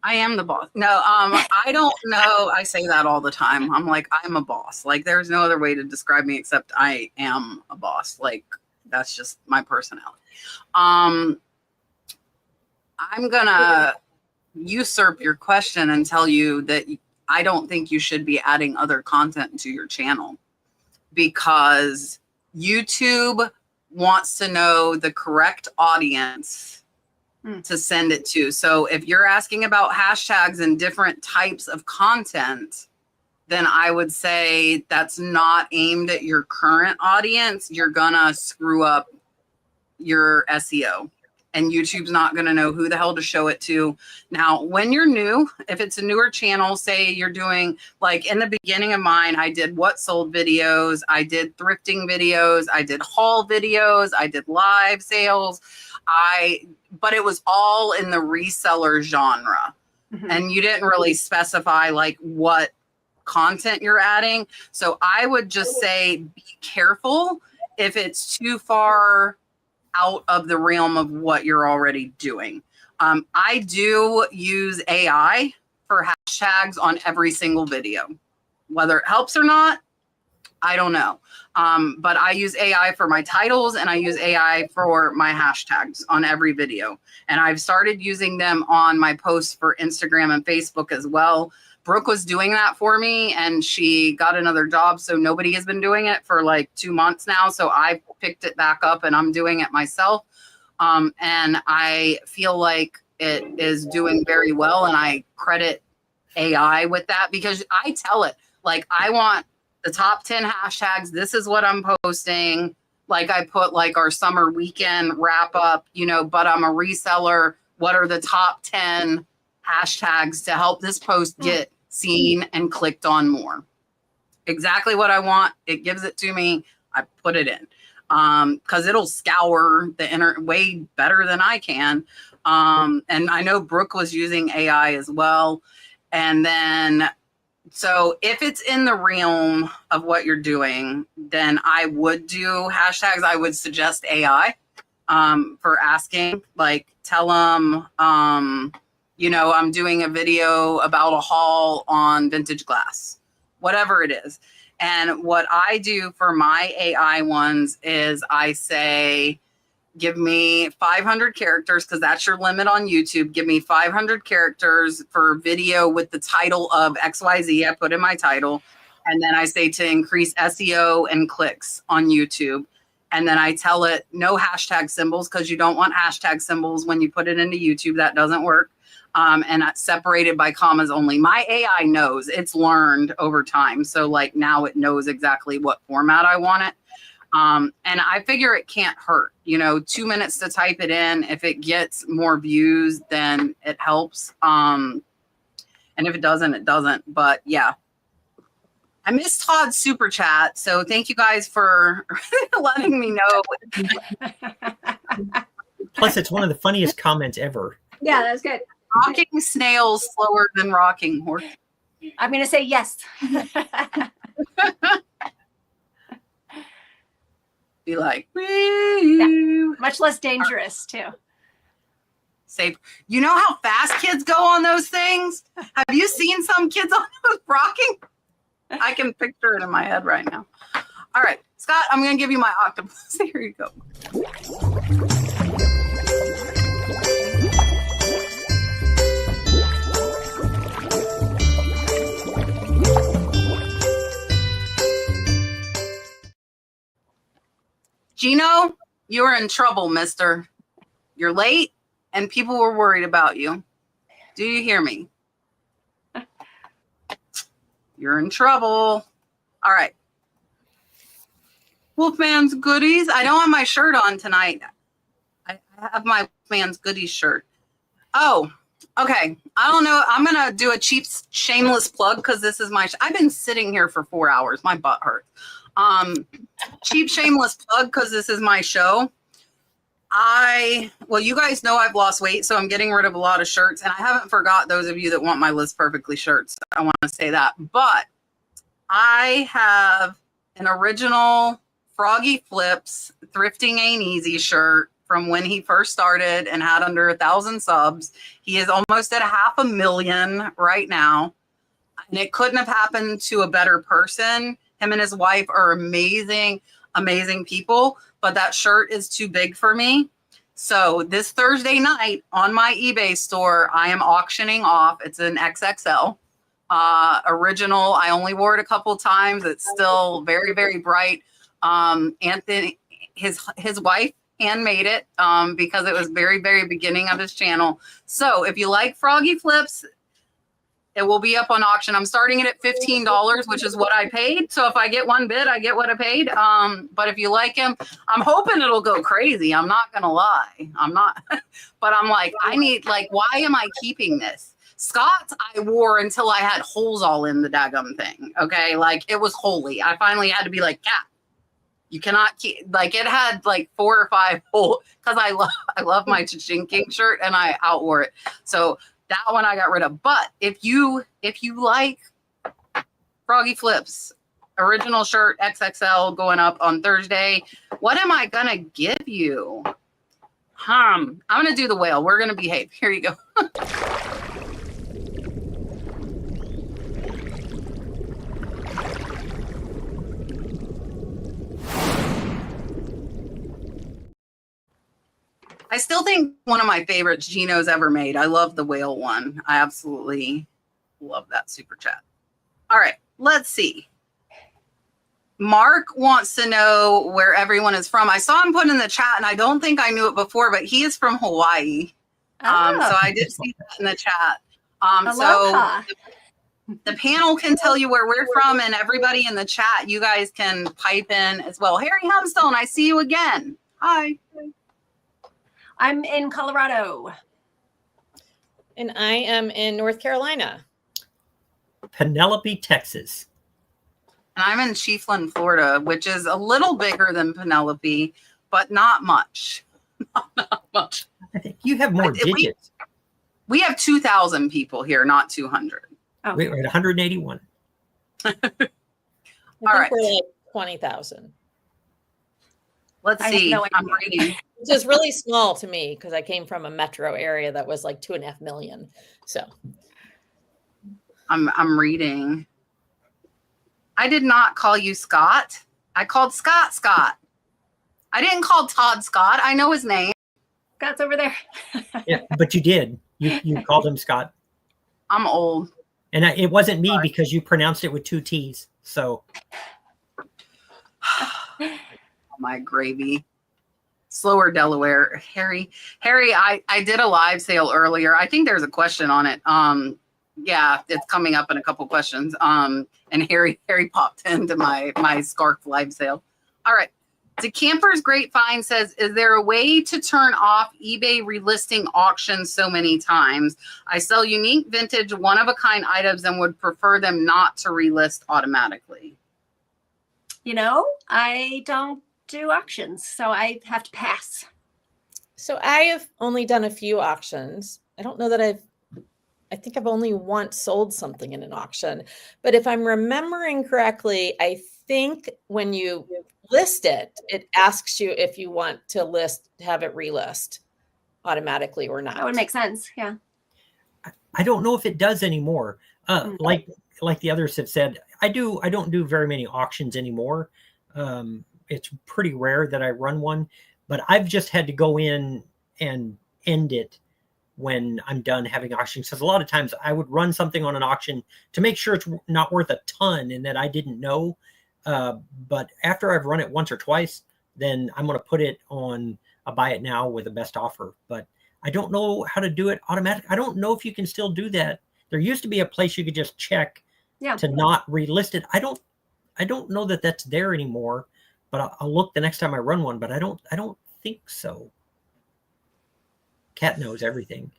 I am the boss. No, I don't know. I say that all the time. I'm like, I'm a boss. There's no other way to describe me except I am a boss. That's just my personality. I'm gonna usurp your question and tell you that I don't think you should be adding other content to your channel, because YouTube wants to know the correct audience to send it to. So if you're asking about hashtags and different types of content, then I would say that's not aimed at your current audience. You're gonna screw up your SEO, and YouTube's not gonna know who the hell to show it to. Now, when you're new, if it's a newer channel, say you're doing, in the beginning of mine, I did what sold videos, I did thrifting videos, I did haul videos, I did live sales, but it was all in the reseller genre. Mm-hmm. And you didn't really specify what content you're adding. So I would just say be careful if it's too far out of the realm of what you're already doing. I do use AI for hashtags on every single video. Whether it helps or not, I don't know. But I use AI for my titles and I use AI for my hashtags on every video. And I've started using them on my posts for Instagram and Facebook as well. Brooke was doing that for me and she got another job. So nobody has been doing it for like 2 months now. So I picked it back up and I'm doing it myself. And I feel like it is doing very well. And I credit AI with that because I tell it, like, I want the top 10 hashtags. This is what I'm posting. Like I put like our summer weekend wrap up, you know, but I'm a reseller. What are the top 10 hashtags to help this post get seen and clicked on more? Exactly what I want. It gives it to me. I put it in because it'll scour the internet way better than I can. And I know Brooke was using AI as well. And then so if it's in the realm of what you're doing, then I would do hashtags. I would suggest AI for asking, like tell them, you know, I'm doing a video about a haul on vintage glass, whatever it is. And what I do for my AI ones is I say, give me 500 characters because that's your limit on YouTube. Give me 500 characters for video with the title of XYZ. I put in my title. And then I say to increase SEO and clicks on YouTube. And then I tell it no hashtag symbols because you don't want hashtag symbols when you put it into YouTube. That doesn't work. And that's separated by commas only. My AI knows. It's learned over time. So like now it knows exactly what format I want it. And I figure it can't hurt, you know, 2 minutes to type it in. If it gets more views, then it helps. And if it doesn't, it doesn't. But yeah, I missed Todd's super chat. So thank you guys for letting me know. Plus, it's one of the funniest comments ever. Yeah, that's good. Rocking snails slower than rocking horse. I'm going to say yes. Be like, Yeah. Much less dangerous too. Safe. You know how fast kids go on those things? Have you seen some kids on those rocking? I can picture it in my head right now. All right, Scott, I'm going to give you my octopus. Here you go. Gino, you're in trouble, mister. You're late and people were worried about you. Do you hear me? You're in trouble. All right. Wolfman's Goodies. I don't have my shirt on tonight. I have my Wolfman's Goodies shirt. Oh, okay. I don't know. I'm going to do a cheap shameless plug because this is my... I've been sitting here for 4 hours. My butt hurts. Cheap shameless plug because this is my show. Well, you guys know I've lost weight, so I'm getting rid of a lot of shirts, and I haven't forgot those of you that want my List Perfectly shirts. I want to say that, but I have an original Froggy Flips Thrifting Ain't Easy shirt from when he first started and had under 1,000 subs. He is almost at 500,000 right now, and it couldn't have happened to a better person. Him and his wife are amazing, amazing people, but that shirt is too big for me. So this Thursday night on my eBay store, I am auctioning off. It's an XXL original. I only wore it a couple times. It's still very, very bright. Anthony, his wife handmade it because it was very, very beginning of his channel. So if you like Froggy Flips, it will be up on auction. I'm starting it at $15, which is what I paid. So if I get one bid, I get what I paid. But if you like him, I'm hoping it'll go crazy. I'm not going to lie. I'm not. But I'm like, I need, like, why am I keeping this? Scott's I wore until I had holes all in the daggum thing. Okay. Like, it was holy. I finally had to be like, Kat, you cannot keep, like, it had like 4 or 5 holes because I love my Chachingking shirt and I outwore it. So that one I got rid of. But if you like Froggy Flips, original shirt, XXL, going up on Thursday, what am I going to give you? I'm going to do the whale. We're going to behave. Here you go. I still think one of my favorites Gino's ever made. I love the whale one. I absolutely love that super chat. All right, let's see. Mark wants to know where everyone is from. I saw him put in the chat, and I don't think I knew it before, but he is from Hawaii. So I did see that in the chat. So the panel can tell you where we're from, and everybody in the chat, you guys can pipe in as well. Harry Hemstone, I see you again. Hi. I'm in Colorado. And I am in North Carolina. Penelope, Texas. And I'm in Chiefland, Florida, which is a little bigger than Penelope, but not much. Not much. I think you have more digits. We have 2,000 people here, not 200. Oh. We're at 181. All right. We're like 20,000. Let's see. I'm reading. Which is really small to me because I came from a metro area that was like 2.5 million. So I'm reading. I did not call you Scott. I called Scott Scott. I didn't call Todd Scott. I know his name. Scott's over there. Yeah, but you did. You called him Scott. I'm old. And it wasn't me because you pronounced it with 2 T's. So. My gravy. Slower Delaware. Harry, I did a live sale earlier. I think there's a question on it. Yeah, it's coming up in a couple questions. And Harry popped into my scarf live sale. All right. The Camper's Grapevine says, is there a way to turn off eBay relisting auctions so many times? I sell unique vintage one-of-a-kind items and would prefer them not to relist automatically. You know, I don't do auctions, so I have to pass. So I have only done a few auctions. I don't know that I think I've only once sold something in an auction. But if I'm remembering correctly, I think when you list it, it asks you if you want to have it relist automatically or not. That would make sense. Yeah. I don't know if it does anymore. Like the others have said, I don't do very many auctions anymore. It's pretty rare that I run one, but I've just had to go in and end it when I'm done having auctions. Because a lot of times I would run something on an auction to make sure it's not worth a ton and that I didn't know. But after I've run it once or twice, then I'm going to put it on a buy it now with the best offer. But I don't know how to do it automatic. I don't know if you can still do that. There used to be a place you could just check to not relist it. I don't know that that's there anymore, but I'll look the next time I run one, but I don't think so. Kat knows everything.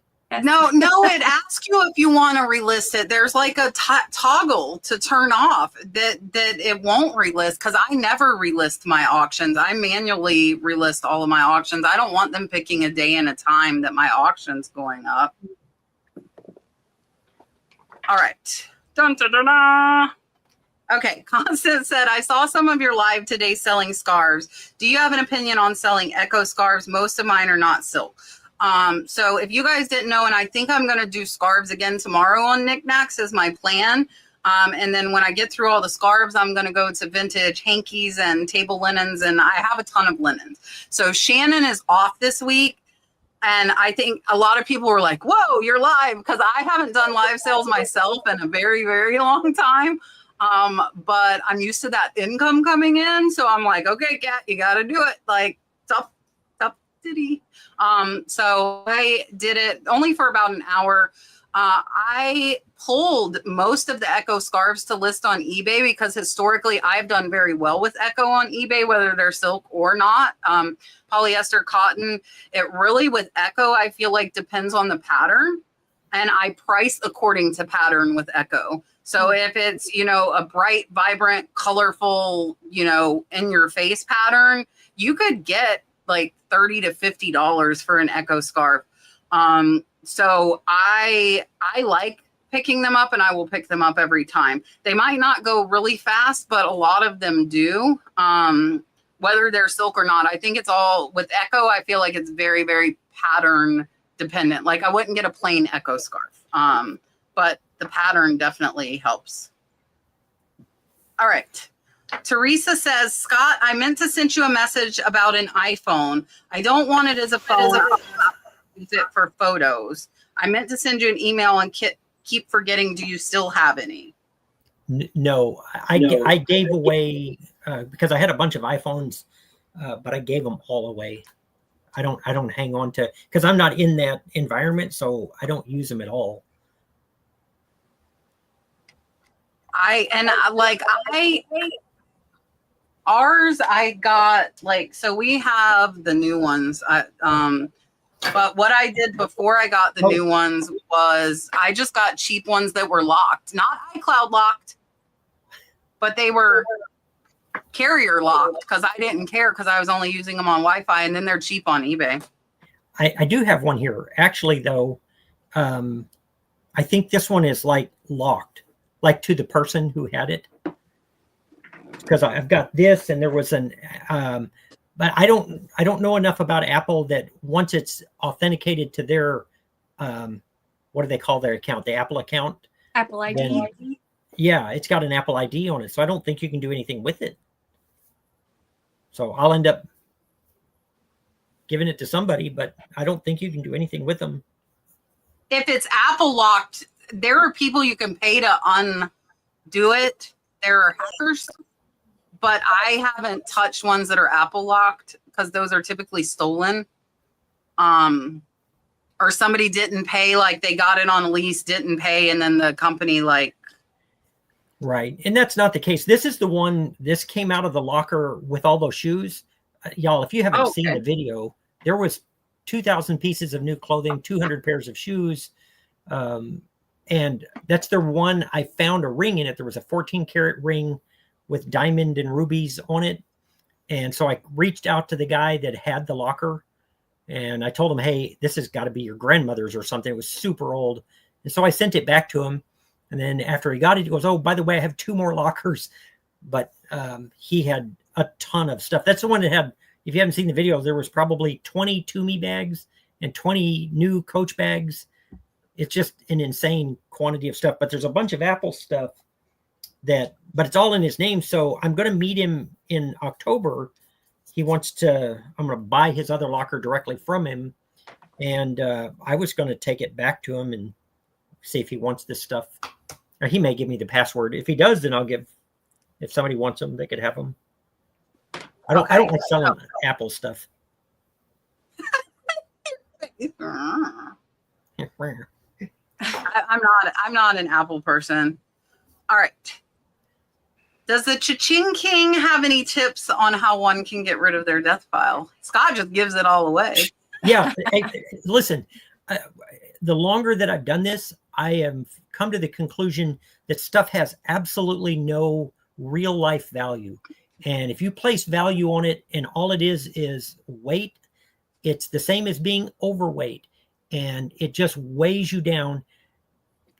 No, it asks you if you want to relist it. There's like a toggle to turn off that it won't relist, because I never relist my auctions. I manually relist all of my auctions. I don't want them picking a day and a time that my auction's going up. All right. Dun, dun, dun, dun. Okay, Constance said, I saw some of your live today selling scarves. Do you have an opinion on selling echo scarves? Most of mine are not silk. So if you guys didn't know, and I think I'm going to do scarves again tomorrow on Knickknacks is my plan. And then when I get through all the scarves, I'm going to go to vintage hankies and table linens, and I have a ton of linens. So Shannon is off this week. And I think a lot of people were like, whoa, you're live, because I haven't done live sales myself in a very, very long time. But I'm used to that income coming in. So I'm like, okay, Kat, you got to do it. Like tough ditty. So I did it only for about an hour. I pulled most of the Echo scarves to list on eBay because historically I've done very well with Echo on eBay, whether they're silk or not. Polyester, cotton, it really with Echo, I feel like depends on the pattern. And I price according to pattern with Echo. So if it's, a bright, vibrant, colorful, in your face pattern, you could get like $30 to $50 for an Echo scarf. So I like picking them up, and I will pick them up every time. They might not go really fast, but a lot of them do. whether they're silk or not. I think it's all with Echo. I feel like it's very, very pattern dependent. Like I wouldn't get a plain Echo scarf, but the pattern definitely helps. All right. Teresa says, Scott, I meant to send you a message about an iPhone. I don't want it as a phone. I use it for photos. I meant to send you an email and keep forgetting. Do you still have any? No, I gave away because I had a bunch of iPhones, but I gave them all away. I don't hang on to, because I'm not in that environment, so I don't use them at all. Ours, I got like, so we have the new ones. But what I did before I got the new ones was I just got cheap ones that were locked, not iCloud locked, but they were carrier locked because I didn't care because I was only using them on Wi-Fi, and then they're cheap on eBay. I do have one here. Actually, though, I think this one is like locked, like to the person who had it. Because I've got this, and there was an, but I don't know enough about Apple that once it's authenticated to their, what do they call their account? The Apple account. Apple ID. Then, yeah, it's got an Apple ID on it, so I don't think you can do anything with it. So I'll end up giving it to somebody, but I don't think you can do anything with them. If it's Apple locked, there are people you can pay to undo it. There are hackers. But I haven't touched ones that are Apple locked because those are typically stolen. Or somebody didn't pay, like they got it on a lease, didn't pay, and then the company like. Right. And that's not the case. This is the one, this came out of the locker with all those shoes. Y'all, if you haven't seen the video, there was 2,000 pieces of new clothing, 200 pairs of shoes. And that's the one I found a ring in it. There was a 14-karat ring with diamond and rubies on it. And so I reached out to the guy that had the locker, and I told him, hey, this has got to be your grandmother's or something. It was super old. And so I sent it back to him. And then after he got it, he goes, oh, by the way, I have 2 more lockers. But he had a ton of stuff. That's the one that had, if you haven't seen the video, there was probably 20 Toomey bags and 20 new Coach bags. It's just an insane quantity of stuff. But there's a bunch of Apple stuff but it's all in his name. So I'm going to meet him in October. He wants to, I'm going to buy his other locker directly from him. And I was going to take it back to him and see if he wants this stuff. Or he may give me the password. If he does, then I'll give, if somebody wants them, they could have them. I don't like selling Apple stuff. I'm not an Apple person. All right. Does the Chachingking have any tips on how one can get rid of their death file? Scott just gives it all away. Yeah. Hey, listen, the longer that I've done this, I have come to the conclusion that stuff has absolutely no real life value. And if you place value on it and all it is weight, it's the same as being overweight, and it just weighs you down.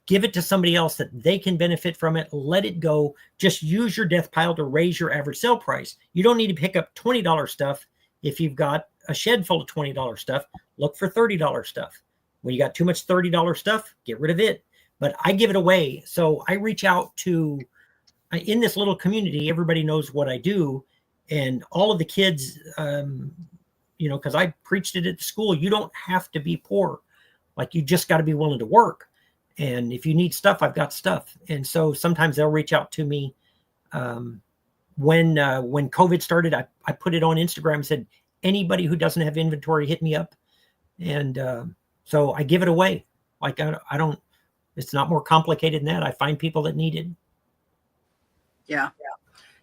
Give it to somebody else that they can benefit from it. Let it go. Just use your death pile to raise your average sale price. You don't need to pick up $20 stuff. If you've got a shed full of $20 stuff, look for $30 stuff. When you got too much $30 stuff, get rid of it. But I give it away. So I reach out to, in this little community, everybody knows what I do. And all of the kids, because I preached it at school, you don't have to be poor. Like, you just got to be willing to work. And if you need stuff, I've got stuff. And so sometimes they'll reach out to me. When COVID started, I put it on Instagram and said, anybody who doesn't have inventory, hit me up. And so I give it away. Like, I don't, it's not more complicated than that. I find people that need it. Yeah.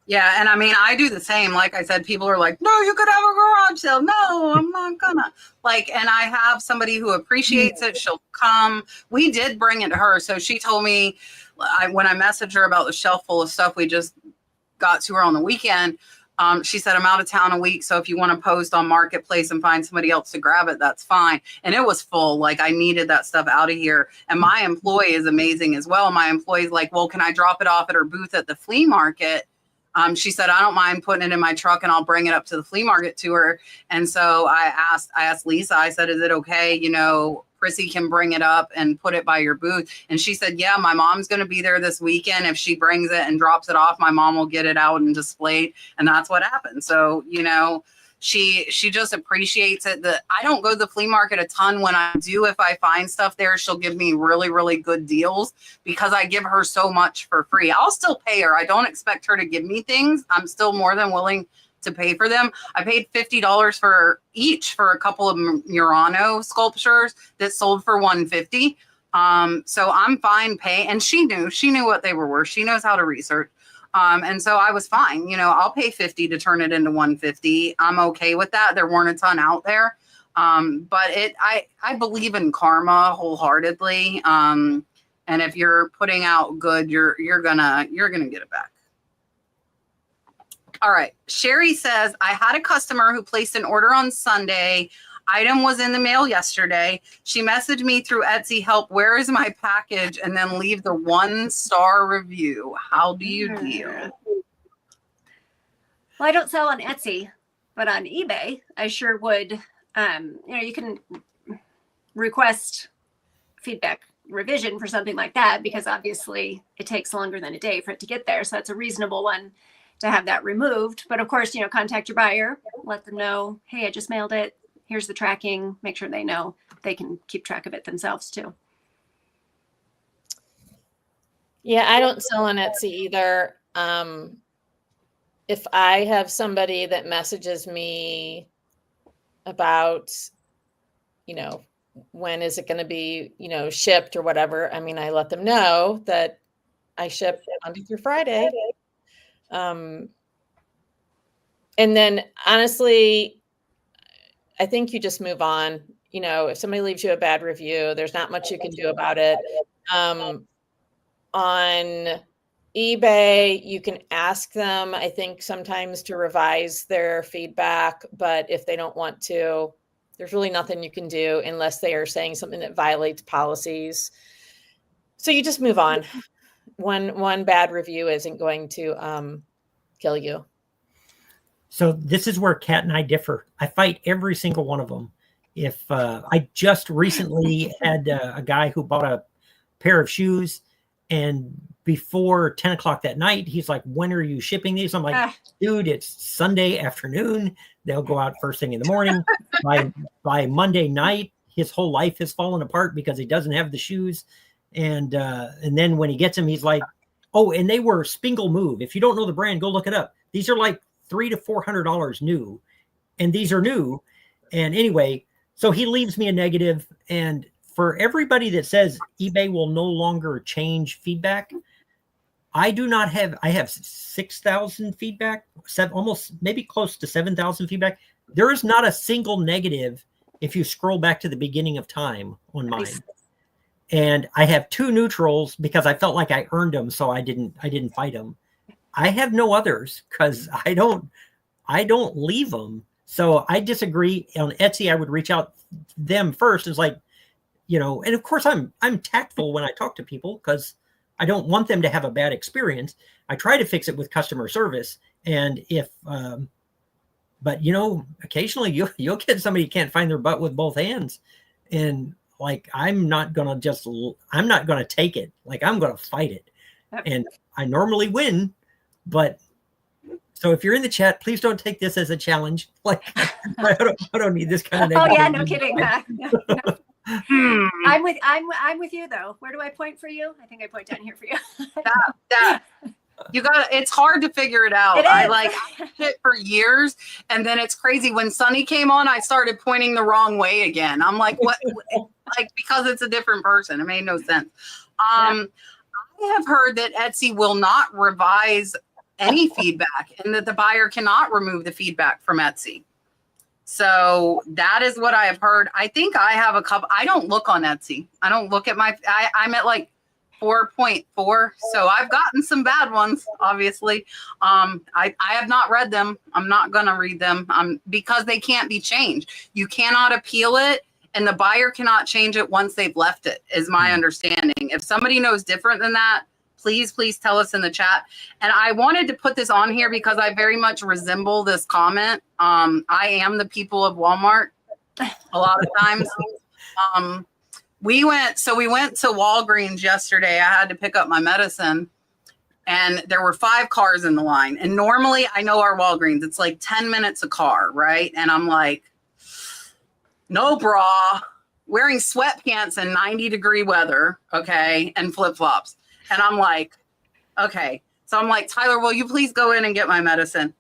Yeah. And I mean, I do the same. Like I said, people are like, no, you could have a garage sale. No, I'm not gonna. Like, and I have somebody who appreciates it. She'll come. We did bring it to her. So she told me, when I messaged her about the shelf full of stuff we just got to her on the weekend, she said, I'm out of town a week. So if you want to post on Marketplace and find somebody else to grab it, that's fine. And it was full. Like, I needed that stuff out of here. And my employee is amazing as well. My employee's like, well, can I drop it off at her booth at the flea market? She said, I don't mind putting it in my truck and I'll bring it up to the flea market to her. And so I asked Lisa, I said, is it okay? You know, Prissy can bring it up and put it by your booth. And she said, yeah, my mom's going to be there this weekend. If she brings it and drops it off, my mom will get it out and display it. And that's what happened. So, you know, she just appreciates it. I don't go to the flea market a ton. When I do, if I find stuff there, she'll give me really, really good deals because I give her so much for free. I'll still pay her. I don't expect her to give me things. I'm still more than willing to pay for them. I paid $50 for each for a couple of Murano sculptures that sold for $150. So I'm fine paying. And she knew what they were worth. She knows how to research. And so I was fine. You know, I'll pay $50 to turn it into $150. I'm okay with that. There weren't a ton out there. But I believe in karma wholeheartedly. And if you're putting out good, you're gonna get it back. All right. Sherry says, I had a customer who placed an order on Sunday. Item was in the mail yesterday. She messaged me through Etsy, help, where is my package? And then leave the 1-star review. How do you deal? Well, I don't sell on Etsy, but on eBay, I sure would. You know, you can request feedback revision for something like that because obviously it takes longer than a day for it to get there. So that's a reasonable one to have that removed. But of course, you know, contact your buyer, let them know, hey, I just mailed it. Here's the tracking. Make sure they know they can keep track of it themselves too. Yeah, I don't sell on Etsy either. If I have somebody that messages me about, you know, when is it going to be, you know, shipped or whatever, I mean, I let them know that I ship Monday through Friday. And then honestly, I think you just move on. You know, if somebody leaves you a bad review, there's not much you can do about it. On eBay, you can ask them, I think, sometimes to revise their feedback. But if they don't want to, there's really nothing you can do unless they are saying something that violates policies. So you just move on. One bad review isn't going to kill you. So this is where Kat and I differ. I fight every single one of them. If I just recently had a guy who bought a pair of shoes, and before 10 o'clock that night, he's like, when are you shipping these? I'm like, dude, it's Sunday afternoon. They'll go out first thing in the morning. By Monday night, his whole life has fallen apart because he doesn't have the shoes. And then when he gets them, he's like, oh, and they were Spingle Move. If you don't know the brand, go look it up. These are like $300 to $400 new, and these are new. And anyway, so he leaves me a negative. And for everybody that says eBay will no longer change feedback, I have 6,000 feedback, almost maybe close to 7,000 feedback. There is not a single negative if you scroll back to the beginning of time on mine. Nice. And I have 2 neutrals because I felt like I earned them, so I didn't fight them. I have no others because I don't leave them. So I disagree. On Etsy, I would reach out to them first. It's like, you know, and of course I'm tactful when I talk to people because I don't want them to have a bad experience. I try to fix it with customer service. And if, but you know, occasionally you'll get somebody who can't find their butt with both hands. And like, I'm not going to take it. Like, I'm going to fight it. And I normally win. But so if you're in the chat, please don't take this as a challenge. Like, I don't need this kind of. Oh yeah, no kidding. I'm with you though. Where do I point for you? I think I point down here for you. It's hard to figure it out. I it for years, and then it's crazy. When Sonny came on, I started pointing the wrong way again. I'm like, what? Like, because it's a different person. It made no sense. I have heard that Etsy will not revise any feedback and that the buyer cannot remove the feedback from Etsy. So that is what I have heard. I think I have a couple. I don't look on Etsy. I don't look at I'm at like 4.4. So I've gotten some bad ones, obviously. I have not read them. I'm not going to read them because they can't be changed. You cannot appeal it, and the buyer cannot change it once they've left it, is my understanding. If somebody knows different than that, please tell us in the chat. And I wanted to put this on here because I very much resemble this comment. I am the people of Walmart a lot of times. We went to Walgreens yesterday. I had to pick up my medicine. And there were 5 cars in the line. And normally I know our Walgreens, it's like 10 minutes a car, right? And I'm like, no bra, wearing sweatpants in 90-degree weather, okay, and flip-flops. And I'm like, okay. So I'm like, Tyler, will you please go in and get my medicine?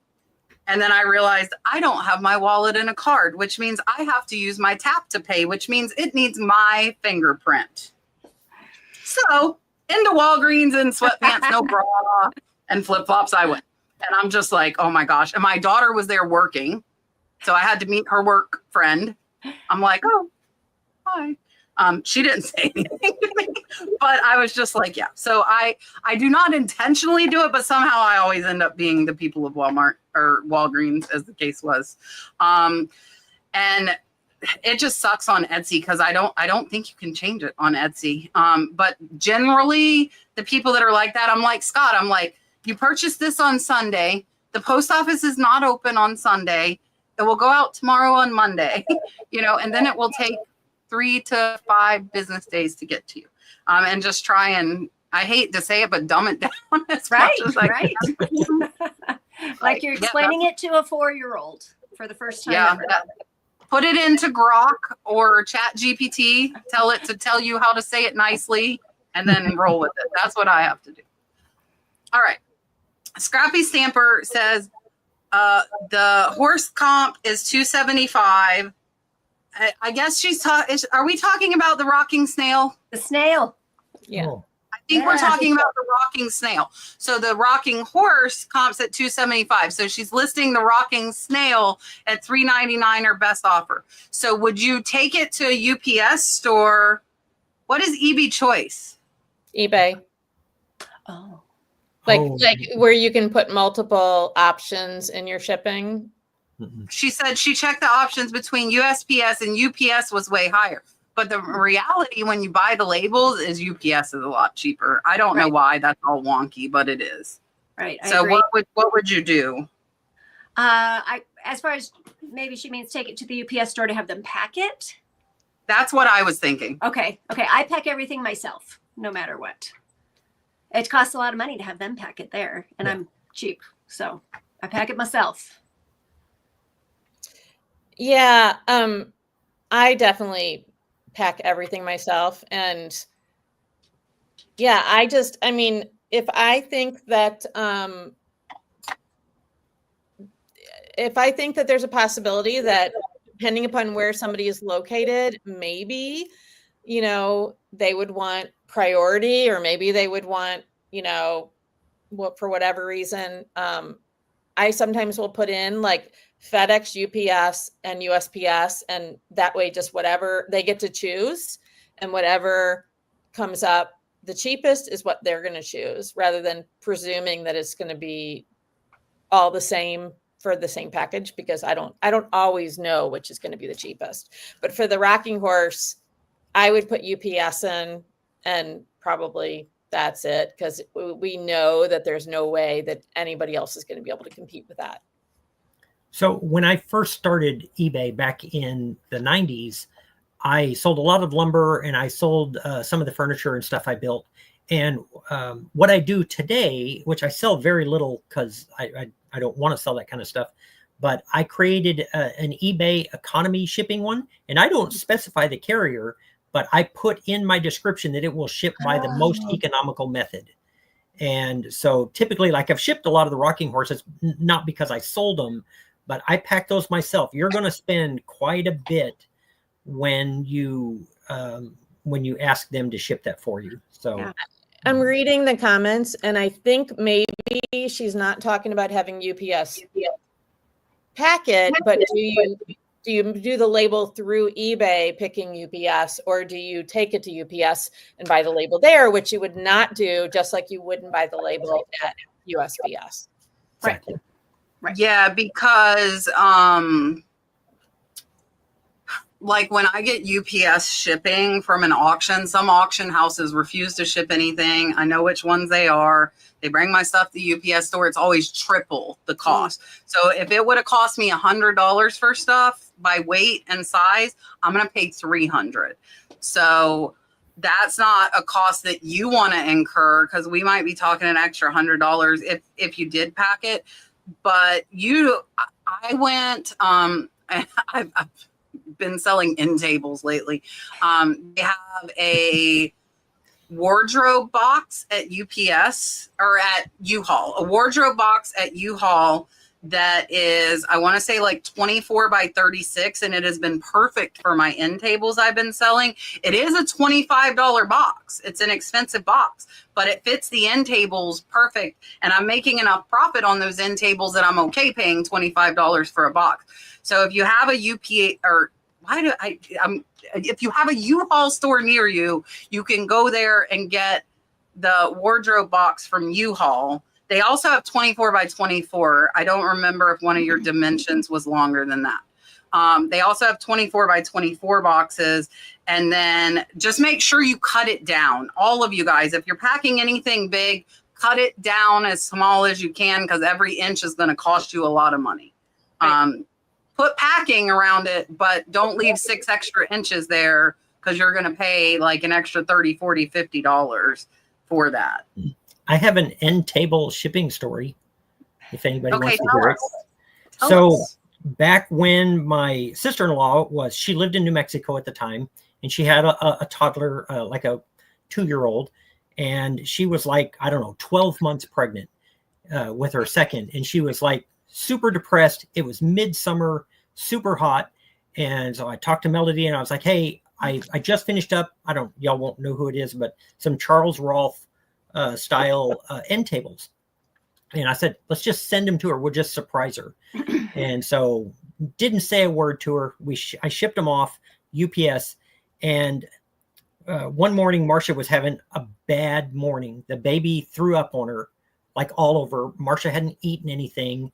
And then I realized I don't have my wallet and a card, which means I have to use my tap to pay, which means it needs my fingerprint. So into Walgreens in sweatpants, no bra, and flip-flops I went. And I'm just like, oh my gosh. And my daughter was there working. So I had to meet her work friend. I'm like, oh, hi. She didn't say anything to me, but I was just like, yeah. So I do not intentionally do it, but somehow I always end up being the people of Walmart or Walgreens, as the case was. And it just sucks on Etsy because I don't think you can change it on Etsy. But generally, the people that are like that, I'm like, Scott, I'm like, you purchased this on Sunday. The post office is not open on Sunday. It will go out tomorrow on Monday, and then it will take 3 to 5 business days to get to you. And just try and, I hate to say it, but dumb it down as much as I can. Like you're explaining it to a 4-year-old for the first time ever. Put it into Grok or Chat GPT. Tell it to tell you how to say it nicely, and then roll with it. That's what I have to do. All right. Scrappy Stamper says the horse comp is $275. I guess she's are we talking about the rocking snail? The snail. Yeah. Oh. I think we're talking about the rocking snail. So the rocking horse comps at $275. So she's listing the rocking snail at $399 her best offer. So would you take it to a UPS store? What is eBay choice? eBay. Oh. Like where you can put multiple options in your shipping. She said she checked the options between USPS and UPS was way higher. But the reality when you buy the labels is UPS is a lot cheaper. I don't know why that's all wonky, but it is. Right. So what would you do? As far as maybe she means take it to the UPS store to have them pack it. That's what I was thinking. Okay. I pack everything myself, no matter what. It costs a lot of money to have them pack it there, and I'm cheap, so I pack it myself. Yeah, I definitely pack everything myself. And yeah, I mean, if I think that there's a possibility that depending upon where somebody is located, maybe, they would want priority, or maybe they would want, for whatever reason, I sometimes will put in like FedEx, UPS, and USPS, and that way just whatever they get to choose, and whatever comes up the cheapest is what they're going to choose, rather than presuming that it's going to be all the same for the same package, because I don't always know which is going to be the cheapest. But for the rocking horse, I would put UPS in, and probably that's it, because we know that there's no way that anybody else is going to be able to compete with that. So when I first started eBay back in the 90s, I sold a lot of lumber, and I sold some of the furniture and stuff I built. And what I do today, which I sell very little because I don't want to sell that kind of stuff, but I created an eBay economy shipping one, and I don't specify the carrier, but I put in my description that it will ship by the most economical method. And so typically, like, I've shipped a lot of the rocking horses, not because I sold them, but I pack those myself. You're going to spend quite a bit when you ask them to ship that for you. So Yeah. I'm reading the comments, and I think maybe she's not talking about having UPS pack it, but do you do the label through eBay picking UPS, or do you take it to UPS and buy the label there, which you would not do, just like you wouldn't buy the label at USPS? exactly. Yeah, because like when I get UPS shipping from an auction, some auction houses refuse to ship anything. I know which ones they are. They bring my stuff to the UPS store. It's always triple the cost. So if it would have cost me $100 for stuff by weight and size, I'm going to pay $300. So that's not a cost that you want to incur, because we might be talking an extra $100 if you did pack it. But I went, I've been selling end tables lately. They have a wardrobe box at UPS or at U-Haul, a wardrobe box at U-Haul that is, I want to say like 24 by 36, and it has been perfect for my end tables I've been selling. It is a $25 box. It's an expensive box, but it fits the end tables perfect. And I'm making enough profit on those end tables that I'm okay paying $25 for a box. So if you have a UPA or if you have a U-Haul store near you, you can go there and get the wardrobe box from U-Haul. They also have 24 by 24. I don't remember if one of your dimensions was longer than that. They also have 24 by 24 boxes. And then just make sure you cut it down. All of you guys, if you're packing anything big, cut it down as small as you can, because every inch is going to cost you a lot of money. Right. Put packing around it, but don't leave 6 extra inches there, because you're going to pay like an extra $30, $40, $50 for that. I have an end table shipping story, if anybody wants to hear it. Tell us. Back when my sister-in-law she lived in New Mexico at the time, and she had a toddler, like a 2-year-old, and she was like, I don't know, 12 months pregnant with her second. And she was like super depressed. It was midsummer, super hot. And so I talked to Melody and I was like, hey, I just finished up, y'all won't know who it is, but some Charles Rolfe style end tables. And I said, let's just send them to her. We'll just surprise her. And so didn't say a word to her. I shipped them off UPS. And one morning, Marcia was having a bad morning. The baby threw up on her, like all over. Marcia hadn't eaten anything.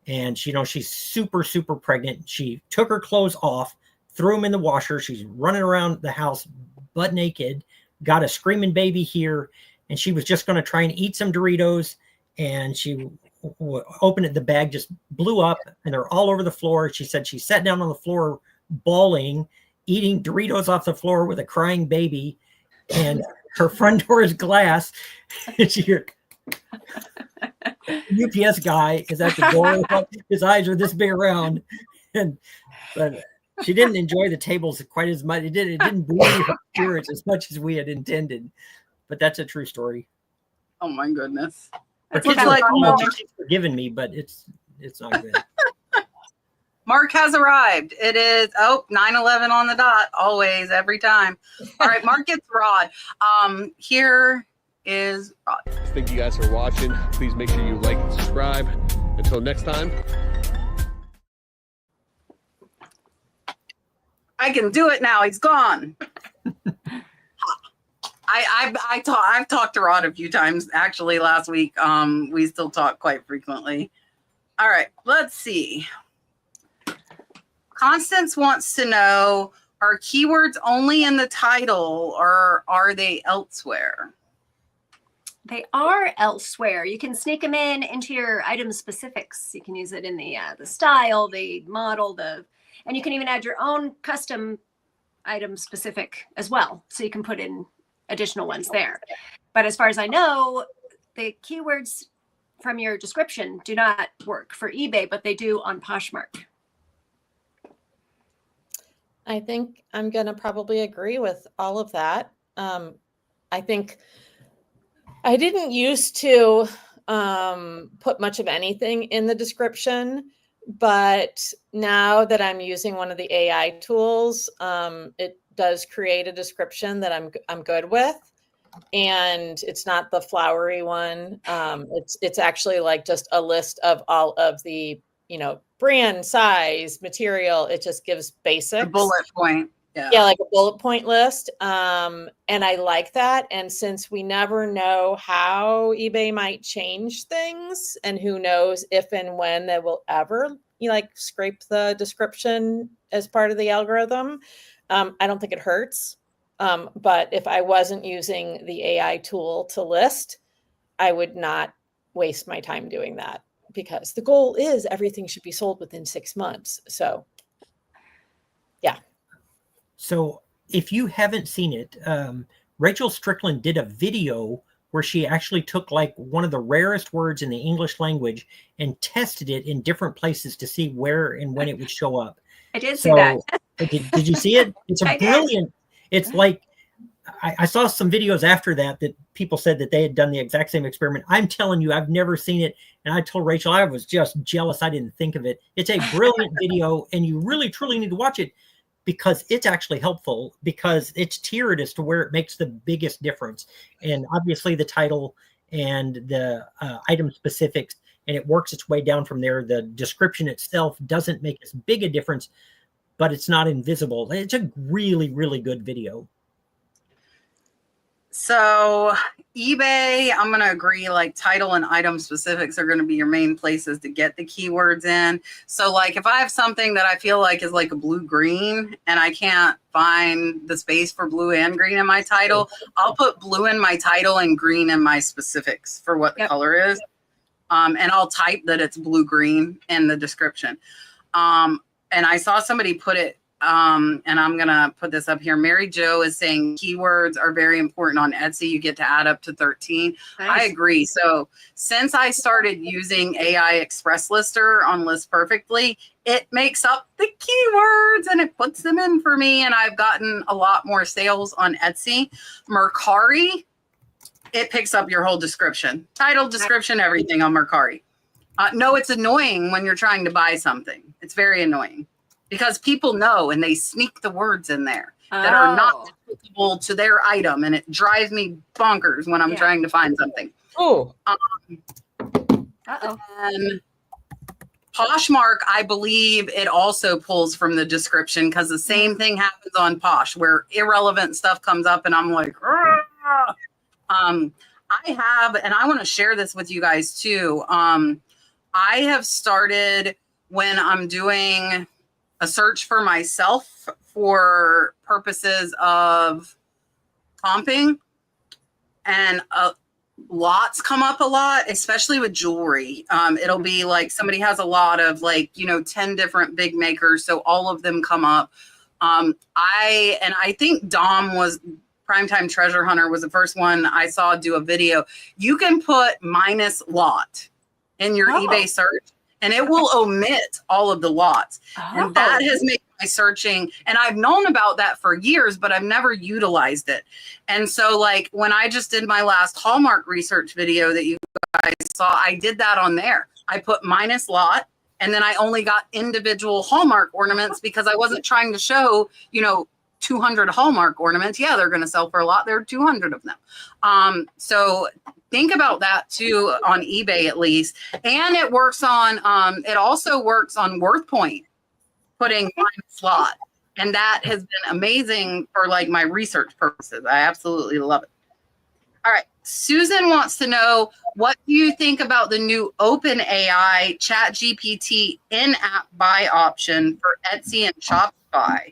And she's super, super pregnant. She took her clothes off, threw them in the washer. She's running around the house butt naked, got a screaming baby here. And she was just going to try and eat some Doritos. And she opened it. The bag just blew up and they're all over the floor. She said she sat down on the floor bawling, eating Doritos off the floor with a crying baby. And her front door is glass. And she heard, UPS guy is at the door. His eyes are this big around. But she didn't enjoy the tables quite as much. It didn't boost her spirits as much as we had intended. But that's a true story. Oh my goodness. It's like she's forgiven me, but it's not good. Mark has arrived. It is 9:11 on the dot, always, every time. All right, Mark gets Rod. Here is Rod. Thank you guys for watching. Please make sure you like and subscribe. Until next time. I can do it now. He's gone. I've talked to Rod a few times actually last week. We still talk quite frequently. All right, let's see. Constance wants to know, are keywords only in the title or are they elsewhere? They are elsewhere. You can sneak them into your item specifics. You can use it in the style, the model, and you can even add your own custom item specific as well. So you can put in additional ones there. But as far as I know, the keywords from your description do not work for eBay, but they do on Poshmark. I think I'm going to probably agree with all of that. I think I didn't used to put much of anything in the description, but now that I'm using one of the AI tools, it does create a description that I'm good with, and it's not the flowery one. It's actually like just a list of all of the brand, size, material. It just gives basics. A bullet point. Yeah, like a bullet point list. And I like that. And since we never know how eBay might change things, and who knows if and when they will ever scrape the description as part of the algorithm. I don't think it hurts. But if I wasn't using the AI tool to list, I would not waste my time doing that, because the goal is everything should be sold within 6 months. So, yeah. So if you haven't seen it, Rachel Strickland did a video where she actually took like one of the rarest words in the English language and tested it in different places to see where and when it would show up. I did see that. Did you see it? It's a brilliant. It's like I saw some videos after that people said that they had done the exact same experiment. I'm telling you, I've never seen it. And I told Rachel I was just jealous I didn't think of it. It's a brilliant video, and you really, truly need to watch it because it's actually helpful, because it's tiered as to where it makes the biggest difference. And obviously the title and the item specifics, and it works its way down from there. The description itself doesn't make as big a difference, but it's not invisible. It's a really, really good video. So eBay, I'm going to agree, like title and item specifics are going to be your main places to get the keywords in. So like if I have something that I feel like is like a blue green and I can't find the space for blue and green in my title, I'll put blue in my title and green in my specifics for what the color is. And I'll type that it's blue green in the description. And I saw somebody put it, and I'm going to put this up here. Mary Jo is saying keywords are very important on Etsy. You get to add up to 13. Nice. I agree. So since I started using AI Express Lister on List Perfectly, it makes up the keywords and it puts them in for me. And I've gotten a lot more sales on Etsy. Mercari, it picks up your whole description, title, description, everything on Mercari. No, it's annoying when you're trying to buy something. It's very annoying because people know and they sneak the words in there that are not applicable to their item. And it drives me bonkers when I'm trying to find something. Oh. And Poshmark, I believe it also pulls from the description because the same thing happens on Posh where irrelevant stuff comes up and I'm like, I have, and I want to share this with you guys too. I have started when I'm doing a search for myself for purposes of comping, and lots come up a lot, especially with jewelry. It'll be like somebody has a lot of 10 different big makers. So all of them come up. I think Dom was Primetime Treasure Hunter was the first one I saw do a video. You can put minus lot in your eBay search and it will omit all of the lots. And that has made my searching, and I've known about that for years, but I've never utilized it. And so like when I just did my last Hallmark research video that you guys saw, I did that on there. I put minus lot, and then I only got individual Hallmark ornaments because I wasn't trying to show, 200 Hallmark ornaments. Yeah, they're going to sell for a lot. There are 200 of them. So think about that too on eBay at least. And it works on, it also works on WorthPoint, putting minus lot. And that has been amazing for like my research purposes. I absolutely love it. All right. Susan wants to know, what do you think about the new OpenAI ChatGPT in-app buy option for Etsy and Shopify?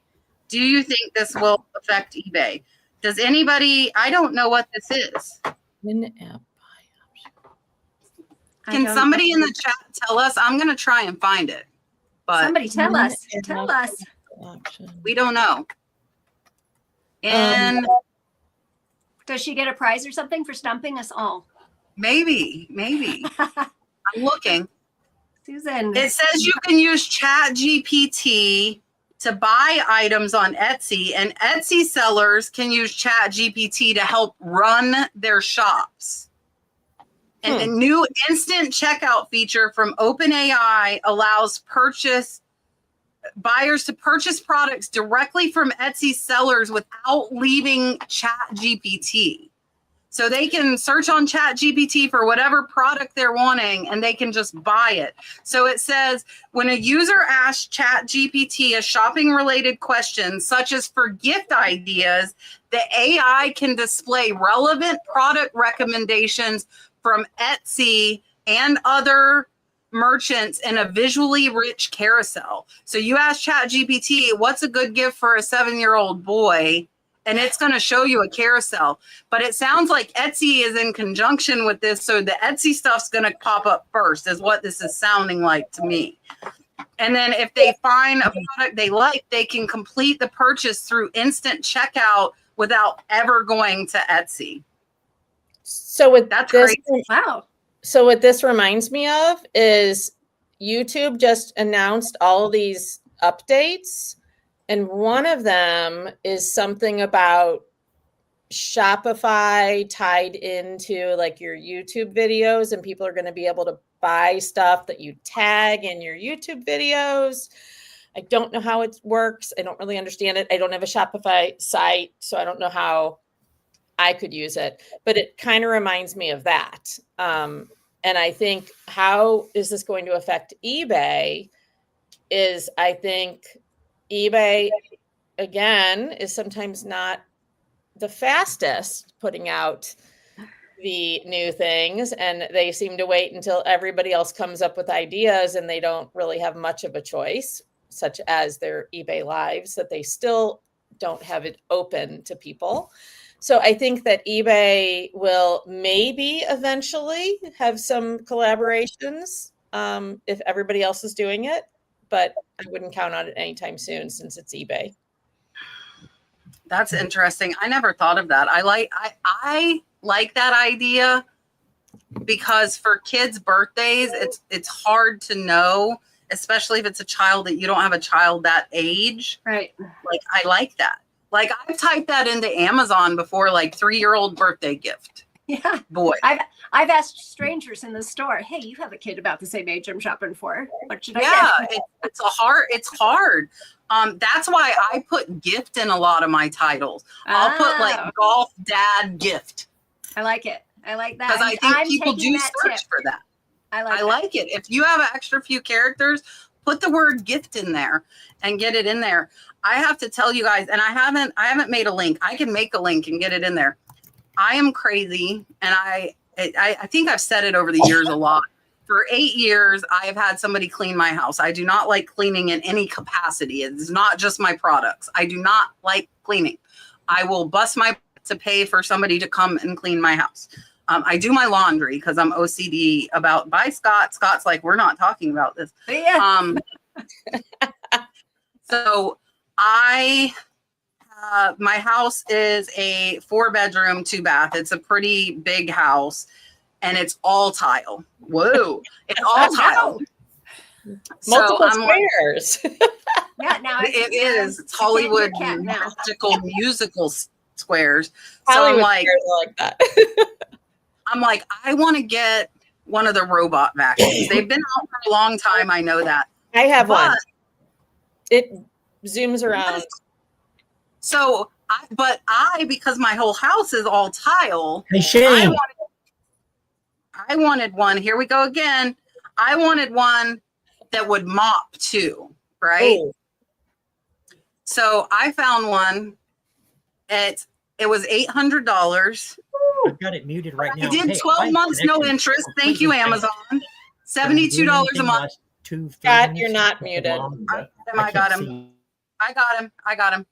Do you think this will affect eBay? Does anybody, I don't know what this is. In-app buy option. Can somebody in the chat tell us? I'm going to try and find it. But somebody tell us. Tell us. We don't know. And does she get a prize or something for stumping us all? Maybe. I'm looking. Susan. It says you can use ChatGPT to buy items on Etsy, and Etsy sellers can use ChatGPT to help run their shops. And a new instant checkout feature from OpenAI allows buyers to purchase products directly from Etsy sellers without leaving ChatGPT. So they can search on ChatGPT for whatever product they're wanting and they can just buy it. So it says, when a user asks ChatGPT a shopping related question, such as for gift ideas, the AI can display relevant product recommendations from Etsy and other merchants in a visually rich carousel. So you ask ChatGPT, what's a good gift for a 7-year-old boy? And it's going to show you a carousel. But it sounds like Etsy is in conjunction with this. So the Etsy stuff's going to pop up first, is what this is sounding like to me. And then if they find a product they like, they can complete the purchase through instant checkout without ever going to Etsy. So with That's this, crazy. Wow. so what this reminds me of is YouTube just announced all these updates. And one of them is something about Shopify tied into like your YouTube videos, and people are going to be able to buy stuff that you tag in your YouTube videos. I don't know how it works. I don't really understand it. I don't have a Shopify site, so I don't know how I could use it, but it kind of reminds me of that. And I think, how is this going to affect eBay? Is I think eBay, again, is sometimes not the fastest putting out the new things, and they seem to wait until everybody else comes up with ideas, and they don't really have much of a choice, such as their eBay lives, that they still don't have it open to people. So I think that eBay will maybe eventually have some collaborations if everybody else is doing it, but I wouldn't count on it anytime soon since it's eBay. That's interesting. I never thought of that. I like that idea, because for kids' birthdays, it's hard to know, especially if it's a child that you don't have a child that age. Right. Like, I like that. Like, I've typed that into Amazon before, like 3-year-old birthday gift. Yeah. Boy. I've asked strangers in the store, hey, you have a kid about the same age I'm shopping for. What should I get? It's hard. That's why I put gift in a lot of my titles. I'll put like golf dad gift. I like it. I like that. Because I think people do search for that. I like it. If you have an extra few characters, put the word gift in there and get it in there. I have to tell you guys, and I haven't made a link. I can make a link and get it in there. I am crazy, and I think I've said it over the years a lot. For 8 years, I have had somebody clean my house. I do not like cleaning in any capacity. It's not just my products. I do not like cleaning. I will bust my butt to pay for somebody to come and clean my house. I do my laundry because I'm OCD about by Scott. Scott's like, we're not talking about this. Yeah. So my house is a 4-bedroom, 2-bath. It's a pretty big house, and it's all tile. Whoa. It's all tile. Multiple so squares. Yeah, now it is. It's Hollywood magical musical squares. So Hollywood I'm like, squares are like that. I'm like, I want to get one of the robot vacuums. They've been out for a long time. I know that. I have one. It zooms around. So, because my whole house is all tile. Hey, Shane. I wanted one. Here we go again. I wanted one that would mop too, right? Ooh. So I found one. It was $800. I've got it muted right now. I did 12 months, no interest. Thank you, Amazon. $72 a month. Scott, you're not muted. I got him. I got him.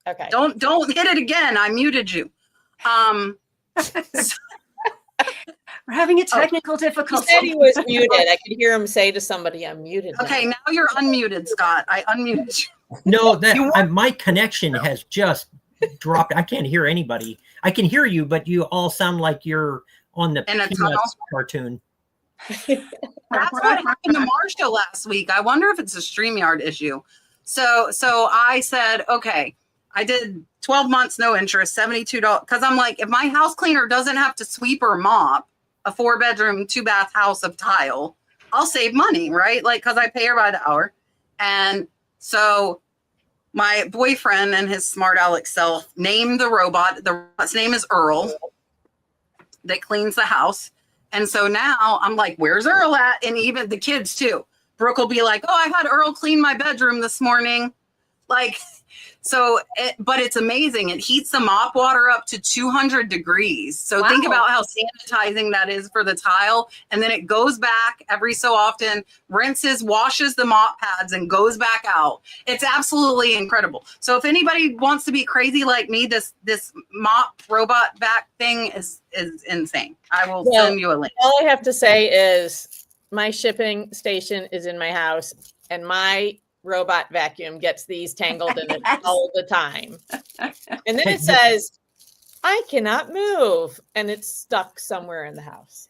Okay. Don't hit it again. I muted you. We're having a technical difficulty. He said he was muted. I could hear him say to somebody, I'm muted. Okay, now you're unmuted, Scott. I unmuted you. No, my connection has just dropped. I can't hear anybody. I can hear you, but you all sound like you're on the Peanuts cartoon. That's what happened to Marsha last week. I wonder if it's a StreamYard issue. So I said, okay, I did 12 months, no interest, $72. Because I'm like, if my house cleaner doesn't have to sweep or mop a 4-bedroom, 2-bath house of tile, I'll save money, right? Like, because I pay her by the hour. And so my boyfriend and his smart aleck self named the robot. The robot's name is Earl, that cleans the house. And so now I'm like, where's Earl at? And even the kids too. Brooke will be like, oh, I had Earl clean my bedroom this morning. Like, So, but it's amazing. It heats the mop water up to 200 degrees. So think Wow. about how sanitizing that is for the tile. And then it goes back every so often, rinses, washes the mop pads, and goes back out. It's absolutely incredible. So if anybody wants to be crazy like me, this mop robot vac thing is insane. I will send you a link. All I have to say is my shipping station is in my house, and my robot vacuum gets these tangled in it all the time. And then it says, I cannot move, and it's stuck somewhere in the house.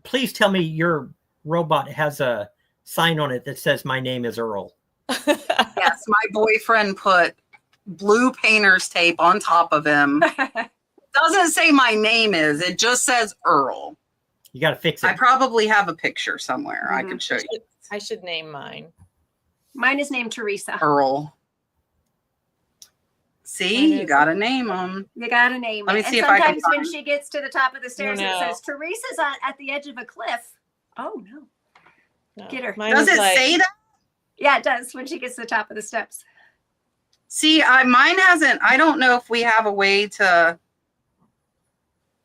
Please tell me your robot has a sign on it that says, my name is Earl. Yes, my boyfriend put blue painter's tape on top of him. Doesn't say my name is, it just says Earl. You got to fix it. I probably have a picture somewhere. I could show you. I should name mine. Mine is named Teresa. Earl. See, you got to name them. You got to name Let me it. see And if I can sometimes when find- she gets to the top of the stairs, No. it says Teresa's at the edge of a cliff. Oh no. No. Get her. Mine Does is it say that? Yeah, it does when she gets to the top of the steps. See, mine hasn't. I don't know if we have a way to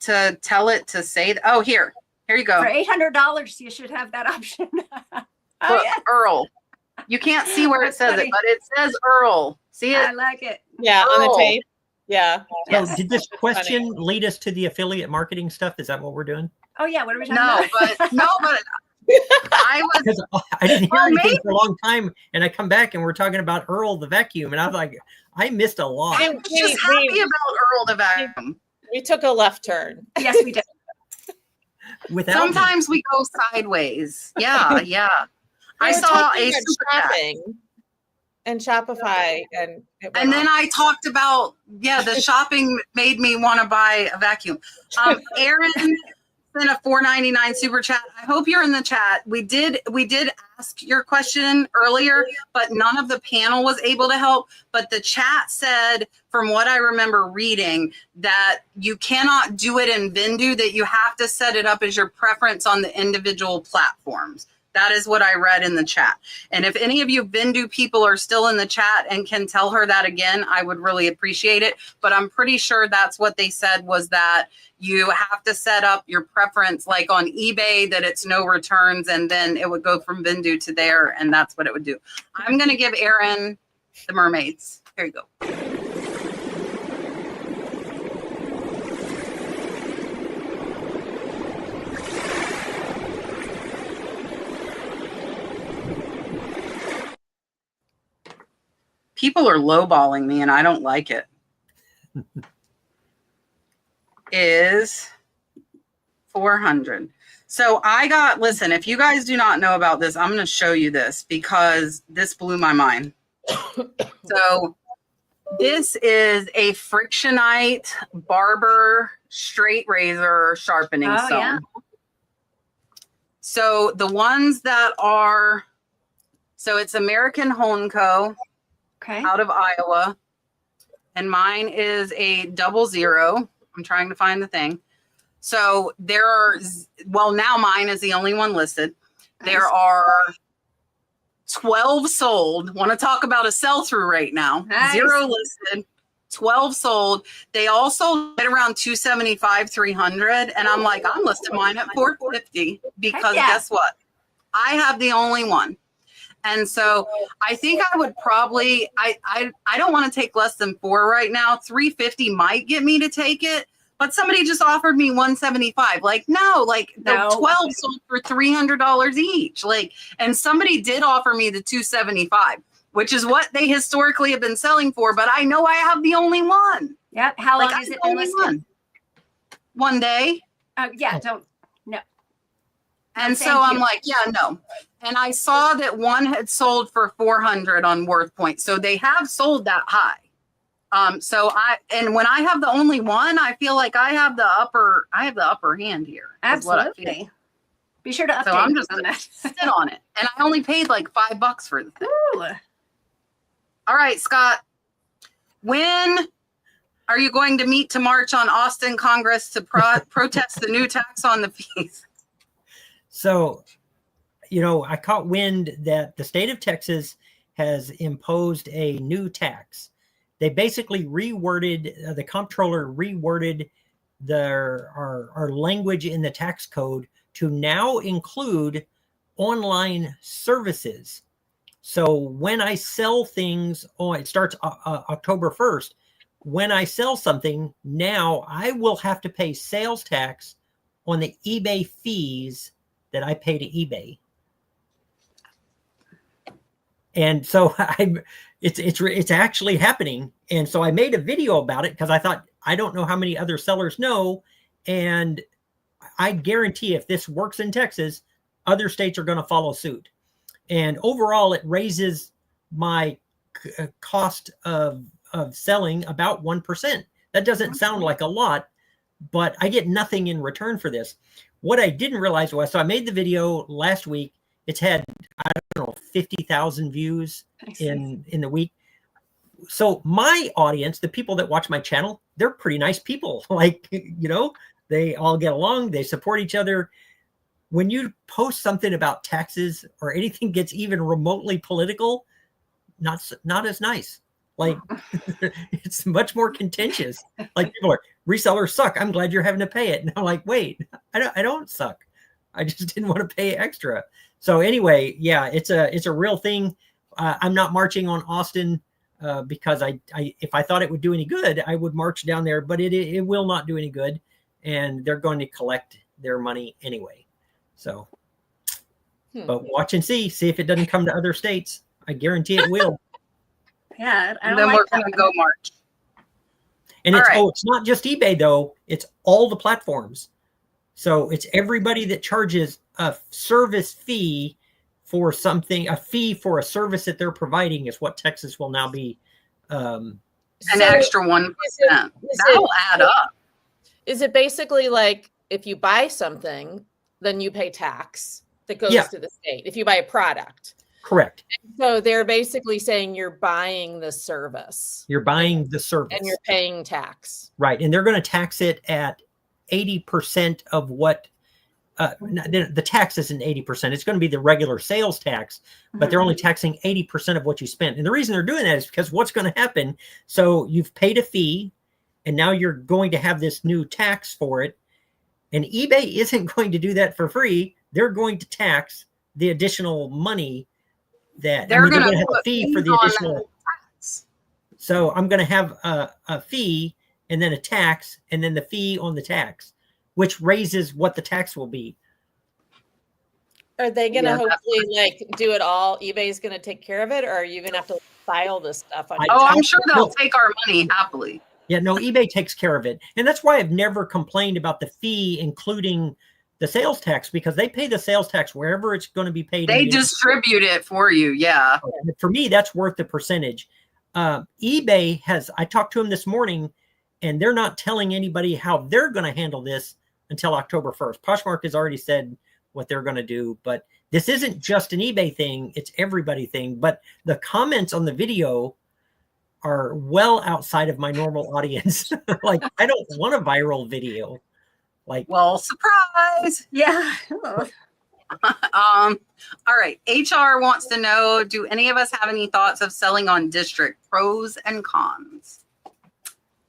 tell it to say that. Oh, here you go. For $800, you should have that option. Oh, Look, yeah. Earl. You can't see where it That's says funny. it, but it says Earl. See I it? like it. Yeah, on the Earl. tape. Yeah. So Yes. did this That's question lead us to the affiliate marketing stuff? Is that what we're doing? Oh yeah, what are we talking No, about? but I was. Because I didn't hear Well, anything maybe. for a long time, and I come back and we're talking about Earl the vacuum, and I was like, I missed a lot. I was just happy about Earl the vacuum. We took a left turn. Yes, we did. Without me. Sometimes we go sideways. Yeah. I We were saw talking a about super chat. shopping and Shopify, and it went And then off. I talked about, the shopping made me want to buy a vacuum. Aaron sent a $4.99 super chat. I hope you're in the chat. We did ask your question earlier, but none of the panel was able to help. But the chat said, from what I remember reading, that you cannot do it in Vendoo, that you have to set it up as your preference on the individual platforms. That is what I read in the chat. And if any of you Vendoo people are still in the chat and can tell her that again, I would really appreciate it. But I'm pretty sure that's what they said, was that you have to set up your preference, like on eBay, that it's no returns, and then it would go from Vendoo to there, and that's what it would do. I'm going to give Aaron the mermaids. Here you go. People are lowballing me, and I don't like it. Is 400. So listen, if you guys do not know about this, I'm going to show you this because this blew my mind. So this is a Frictionite barber straight razor sharpening stone. Yeah. So the ones that are, so it's American Home Co. Okay. out of Iowa, and mine is a 00. I'm trying to find the thing. So there are, now mine is the only one listed. There are 12 sold. Want to talk about a sell-through right now? Nice. 0 listed, 12 sold. They all sold at around 275, 300, and I'm like, I'm listing mine at 450 because guess what? I have the only one. And so I think I would probably, I don't want to take less than 4 right now. 350 might get me to take it, but somebody just offered me 175. Like, no, like the 12 sold for $300 each. Like, and somebody did offer me the 275, which is what they historically have been selling for. But I know I have the only one. Yep. How long Like, has it I'm been the only listed? one day. Yeah. Don't. No. And Thank so I'm you. like, yeah, no. And I saw that one had sold for 400 on Worth Point. So they have sold that high. And when I have the only one, I feel like I have the upper hand here. is what I feel. Absolutely. Be sure to update So I'm just on gonna that. sit on it. And I only paid like $5 for the thing. Ooh. All right, Scott. When are you going to meet to march on Austin Congress to protest the new tax on the fees? So, I caught wind that the state of Texas has imposed a new tax. They basically reworded, the comptroller reworded our language in the tax code to now include online services. So when I sell things, it starts October 1st. When I sell something, now I will have to pay sales tax on the eBay fees that I pay to eBay. And so it's actually happening. And so I made a video about it because I thought, I don't know how many other sellers know. And I guarantee if this works in Texas, other states are going to follow suit. And overall, it raises my cost of selling about 1%. That doesn't sound like a lot, but I get nothing in return for this. What I didn't realize was, so I made the video last week. It's had, I don't know, 50,000 views in the week. So my audience, the people that watch my channel, they're pretty nice people. Like, you know, they all get along. They support each other. When you post something about taxes or anything gets even remotely political, not as nice. Like, it's much more contentious. Like, people are, resellers suck. I'm glad you're having to pay it. And I'm like, wait, I don't suck. I just didn't want to pay extra. So anyway, yeah, it's a real thing. I'm not marching on Austin because if I thought it would do any good, I would march down there, but it will not do any good. And they're going to collect their money anyway. So, but watch and see if it doesn't come to other states. I guarantee it will. Yeah. And then we're going to go march. And it's not just eBay though. It's all the platforms. So it's everybody that charges a service fee for something, a fee for a service that they're providing is what Texas will now be. An extra 1%. That'll add up. Is it basically like if you buy something, then you pay tax that goes to the state if you buy a product? Correct. And so they're basically saying you're buying the service. You're buying the service. And you're paying tax. Right. And they're going to tax it at 80% of what the tax isn't 80%. It's going to be the regular sales tax, but they're only taxing 80% of what you spent. And the reason they're doing that is because what's going to happen? So you've paid a fee and now you're going to have this new tax for it. And eBay isn't going to do that for free. They're going to tax the additional money that they're going to have a fee for the additional tax. So I'm going to have a fee and then a tax and then the fee on the tax, which raises what the tax will be. Are they going to hopefully like do it all? eBay's going to take care of it, or are you going to have to file this stuff on? I'm sure they'll take our money happily. Yeah, no, eBay takes care of it. And that's why I've never complained about the fee, including the sales tax, because they pay the sales tax wherever it's going to be paid. They distribute it for you. Yeah. For me, that's worth the percentage. eBay I talked to them this morning, and they're not telling anybody how they're going to handle this until October 1st. Poshmark has already said what they're going to do, but this isn't just an eBay thing. It's everybody thing. But the comments on the video are well outside of my normal audience. Like, I don't want a viral video. Like, well, surprise. Yeah. All right. HR wants to know, do any of us have any thoughts of selling on district, pros and cons?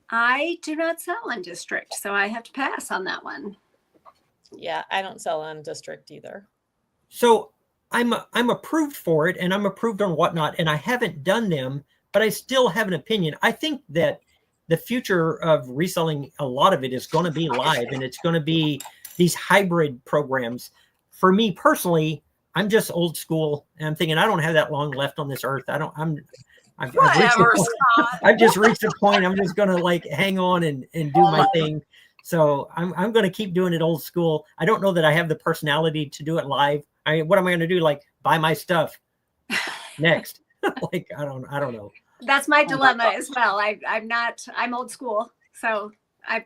I do not sell on district, so I have to pass on that one. Yeah, I don't sell on district either. So I'm approved for it, and I'm approved on whatnot, and I haven't done them, but I still have an opinion. I think that the future of reselling, a lot of it is going to be live, and it's going to be these hybrid programs. For me personally, I'm just old school, and I'm thinking I don't have that long left on this earth. I've just reached the point. I'm just going to like hang on and do my thing. So I'm going to keep doing it old school. I don't know that I have the personality to do it live. What am I going to do? Like buy my stuff next? Like, I don't know. That's my dilemma as well. I'm old school. So I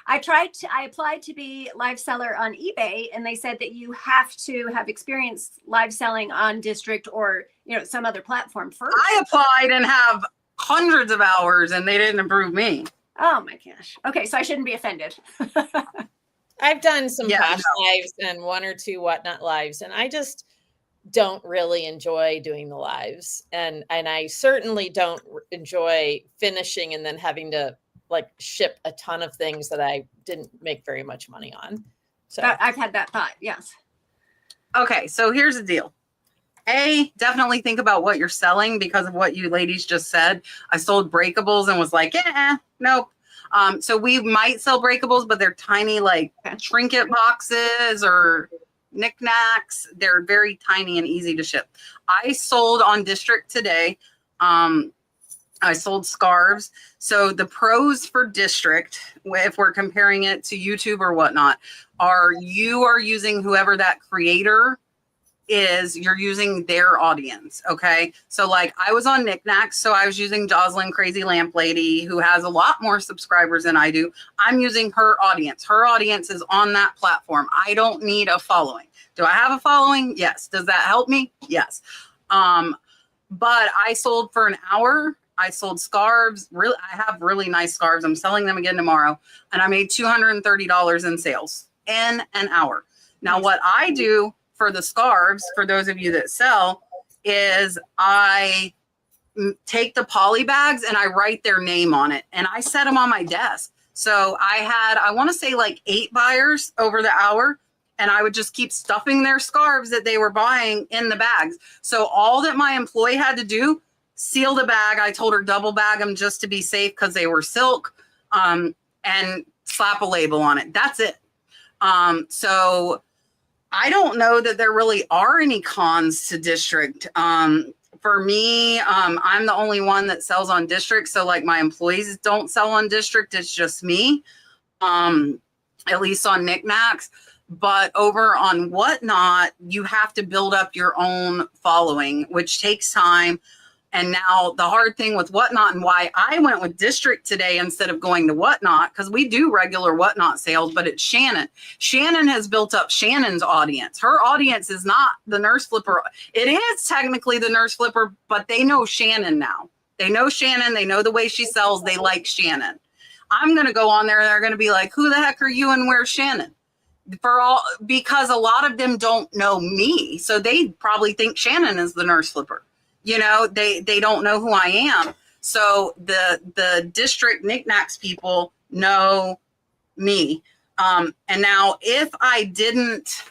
applied to be live seller on eBay, and they said that you have to have experience live selling on district or, some other platform first. I applied and have hundreds of hours, and they didn't approve me. Oh my gosh. Okay. So I shouldn't be offended. I've done some Posh lives and one or two Whatnot lives, and I just don't really enjoy doing the lives, and I certainly don't enjoy finishing and then having to like ship a ton of things that I didn't make very much money on. So I've had that thought. Yes. Okay, so here's the deal. Definitely think about what you're selling because of what you ladies just said. I sold breakables and was like, nope. So we might sell breakables, but they're tiny, like trinket boxes or knickknacks. They're very tiny and easy to ship. I sold on District today. I sold scarves. So the pros for District, if we're comparing it to YouTube or whatnot, are you are using whoever that creator is, you're using their audience. Okay. So like I was on knickknacks. So I was using Jocelyn Crazy Lamp Lady, who has a lot more subscribers than I do. I'm using her audience. Her audience is on that platform. I don't need a following. Do I have a following? Yes. Does that help me? Yes. But I sold for an hour. I sold scarves. Really, I have really nice scarves. I'm selling them again tomorrow. And I made $230 in sales in an hour. Now, what I do for the scarves, for those of you that sell, is I take the poly bags and I write their name on it and I set them on my desk. So I had, I want to say like 8 buyers over the hour, and I would just keep stuffing their scarves that they were buying in the bags. So all that my employee had to do, seal the bag. I told her double bag them just to be safe because they were silk, and slap a label on it. That's it. So I don't know that there really are any cons to District. For me, I'm the only one that sells on District. So like my employees don't sell on District. It's just me, at least on knickknacks. But over on Whatnot, you have to build up your own following, which takes time. And now the hard thing with Whatnot, and why I went with District today instead of going to Whatnot, because we do regular Whatnot sales, but it's Shannon. Shannon has built up Shannon's audience. Her audience is not the nurse flipper. It is technically the nurse flipper, but they know Shannon now. They know Shannon. They know the way she sells. They like Shannon. I'm going to go on there and they're going to be like, who the heck are you and where's Shannon? Because a lot of them don't know me. So they probably think Shannon is the nurse flipper. You know, they don't know who I am. So the District knickknacks people know me. And now if I didn't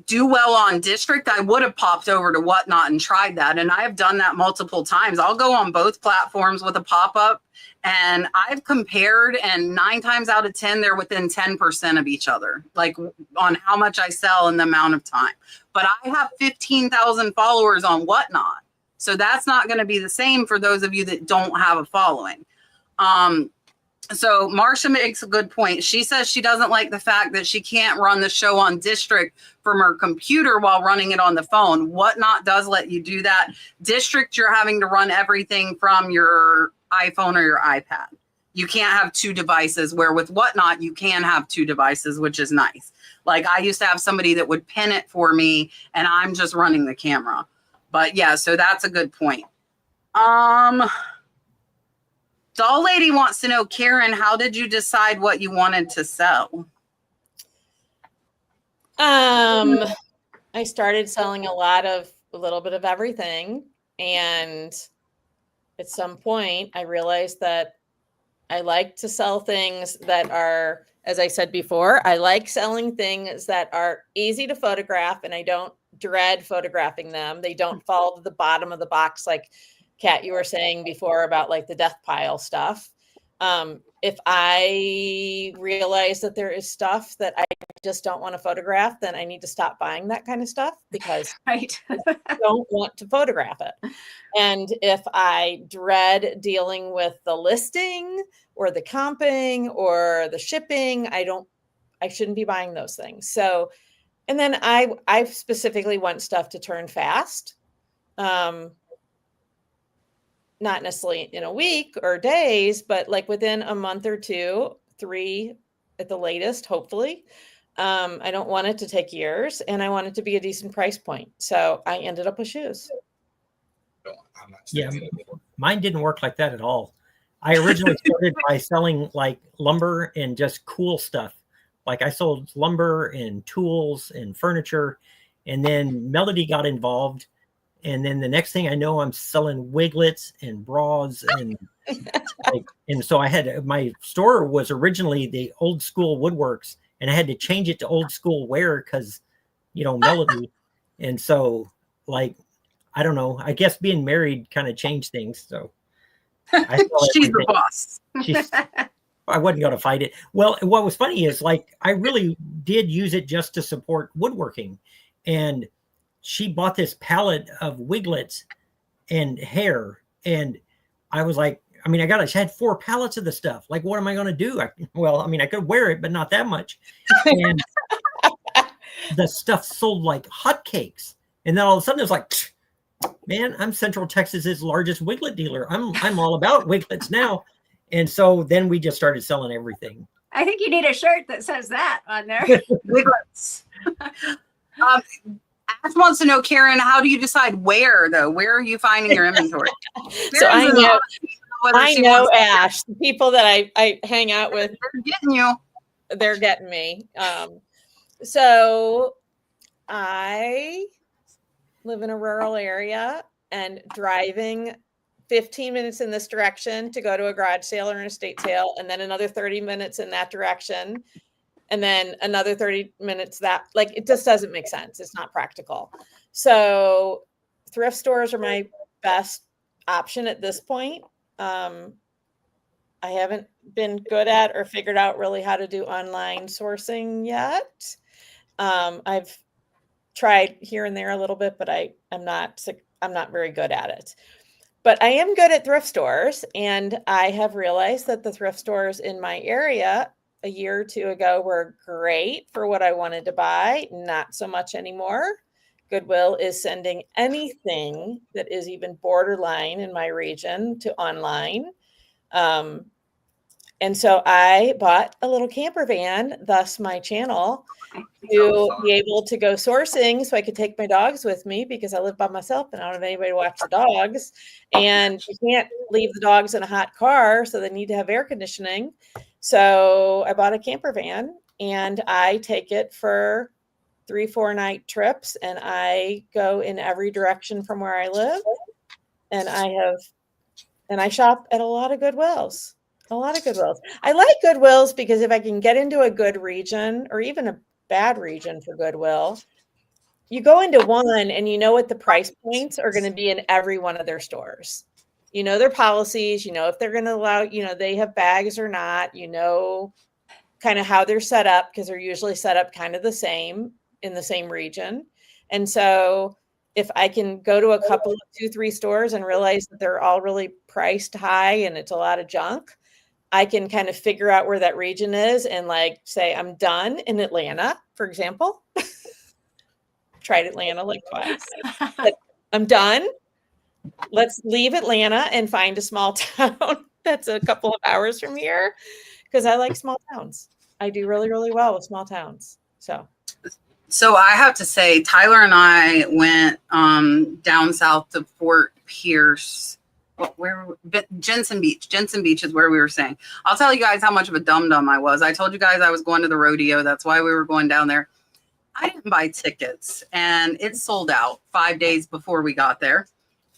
do well on District, I would have popped over to Whatnot and tried that. And I have done that multiple times. I'll go on both platforms with a pop-up, and I've compared, and 9 times out of 10, they're within 10% of each other, like on how much I sell in the amount of time. But I have 15,000 followers on Whatnot. So that's not going to be the same for those of you that don't have a following. So Marsha makes a good point. She says she doesn't like the fact that she can't run the show on District from her computer while running it on the phone. Whatnot does let you do that. District, you're having to run everything from your iPhone or your iPad. You can't have 2 devices, where with Whatnot, you can have 2 devices, which is nice. Like I used to have somebody that would pin it for me and I'm just running the camera. But yeah, so that's a good point. Doll Lady wants to know, Karen, how did you decide what you wanted to sell? I started selling a little bit of everything. And at some point I realized that I like to sell things that are, as I said before, I like selling things that are easy to photograph, and I don't dread photographing them. They don't fall to the bottom of the box like Kat, you were saying before about like the death pile stuff. If I realize that there is stuff that I just don't want to photograph, then I need to stop buying that kind of stuff because Right. I don't want to photograph it. And if I dread dealing with the listing or the comping or the shipping, I shouldn't be buying those things. So, and then I specifically want stuff to turn fast. Not necessarily in a week or days, but like within a month or 2, 3 at the latest, hopefully. I don't want it to take years, and I want it to be a decent price point. So I ended up with shoes. Yeah, mine didn't work like that at all. I originally started by selling like lumber and just cool stuff. Like I sold lumber and tools and furniture. And then Melody got involved. And then the next thing I know, I'm selling wiglets and bras and and so I had, my store was originally the old school woodworks, and I had to change it to old school wear because, Melody. And so, like, I don't know, I guess being married kind of changed things. So I sell She's the everything. boss. I wasn't going to fight it. Well, what was funny is, like, I really did use it just to support woodworking. And she bought this pallet of wiglets and hair. And I was like, I had 4 pallets of the stuff. Like, what am I going to do? I could wear it, but not that much. And the stuff sold like hotcakes. And then all of a sudden it was like, man, I'm Central Texas's largest wiglet dealer. I'm all about wiglets now. And so then we just started selling everything. I think you need a shirt that says that on there. Wiglets. Ash wants to know, Karen, how do you decide where, though? Where are you finding your inventory? So I know Ash, the people that I hang out with, they're getting you. They're getting me. So I live in a rural area, and driving 15 minutes in this direction to go to a garage sale or an estate sale, and then another 30 minutes in that direction, and then another 30 minutes that, like, it just doesn't make sense. It's not practical. So thrift stores are my best option at this point. I haven't been good at or figured out really how to do online sourcing yet. I've tried here and there a little bit, but I'm not very good at it. But I am good at thrift stores, and I have realized that the thrift stores in my area a year or two ago were great for what I wanted to buy, not so much anymore. Goodwill is sending anything that is even borderline in my region to online. And so I bought a little camper van, thus my channel, to be able to go sourcing so I could take my dogs with me, because I live by myself and I don't have anybody to watch the dogs. And you can't leave the dogs in a hot car, so they need to have air conditioning. So I bought a camper van, and I take it for 3-4 night trips, and I go in every direction from where I live. And I shop at a lot of Goodwills. I like Goodwills because if I can get into a good region, or even a bad region for Goodwill, you go into one and you know what the price points are going to be in every one of their stores. You know their policies, you know if they're going to allow, they have bags or not, kind of how they're set up, because they're usually set up kind of the same in the same region. And so if I can go to a couple of 2-3 stores and realize that they're all really priced high and it's a lot of junk, I can kind of figure out where that region is and, like, say I'm done in Atlanta, for example. Tried Atlanta like twice. But I'm done. Let's leave Atlanta and find a small town that's a couple of hours from here, because I like small towns. I do really, really well with small towns. So I have to say, Tyler and I went down south to Fort Pierce. Jensen Beach. Jensen Beach is where we were staying. I'll tell you guys how much of a dum-dum I was. I told you guys I was going to the rodeo. That's why we were going down there. I didn't buy tickets, and it sold out 5 days before we got there.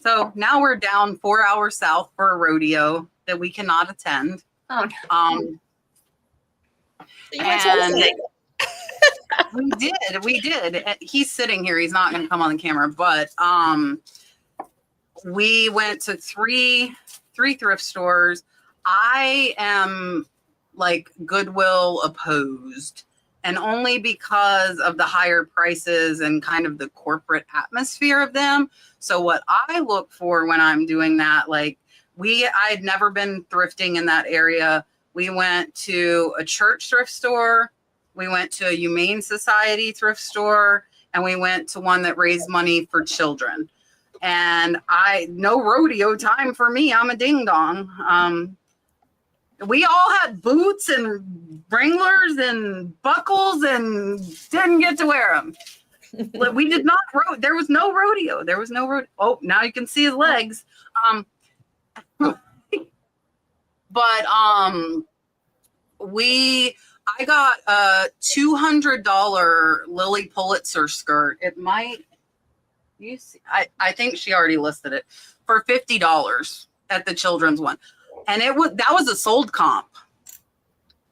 So now we're down 4 hours south for a rodeo that we cannot attend. Oh, no. And we did. He's sitting here. He's not going to come on the camera, but we went to three thrift stores. I am like Goodwill opposed, and only because of the higher prices and kind of the corporate atmosphere of them. So what I look for when I'm doing that, like I had never been thrifting in that area. We went to a church thrift store. We went to a Humane Society thrift store, and we went to one that raised money for children. And no rodeo time for me. I'm a ding dong. We all had boots and Wranglers and buckles and didn't get to wear them. We did not. There was no rodeo. Oh, now you can see his legs. But we I got a $200 Lily Pulitzer skirt. It might, you see, I think she already listed it for $50 at the children's one. And that was a sold comp.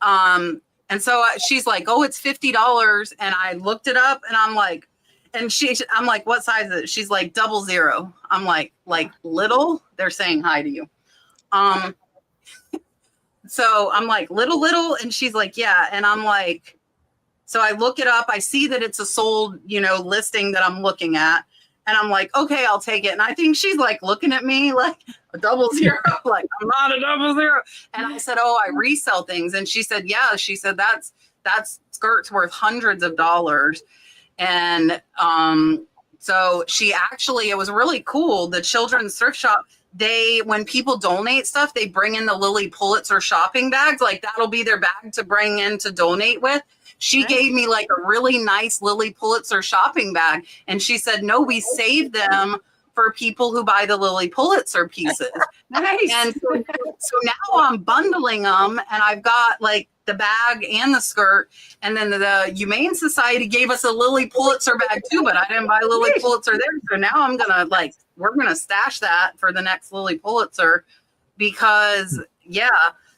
And so she's like, oh, it's $50. And I looked it up and I'm like, I'm like, what size is it? She's like 00. I'm like little? They're saying hi to you. So I'm like, little. And she's like, yeah. And I'm like, so I look it up. I see that it's a sold, listing that I'm looking at. And I'm like, okay, I'll take it. And I think she's like looking at me like a 00. Like, I'm not a 00. And I said, oh, I resell things. And she said, yeah. She said, that skirt's worth hundreds of dollars. And so it was really cool. The children's thrift shop, when people donate stuff, they bring in the Lily Pulitzer shopping bags. Like that'll be their bag to bring in to donate with. She gave me like a really nice Lily Pulitzer shopping bag. And she said, no, we save them for people who buy the Lily Pulitzer pieces. Nice. And so now I'm bundling them and I've got like the bag and the skirt. And then the Humane Society gave us a Lily Pulitzer bag too, but I didn't buy Lily Pulitzer there. So now we're going to stash that for the next Lily Pulitzer because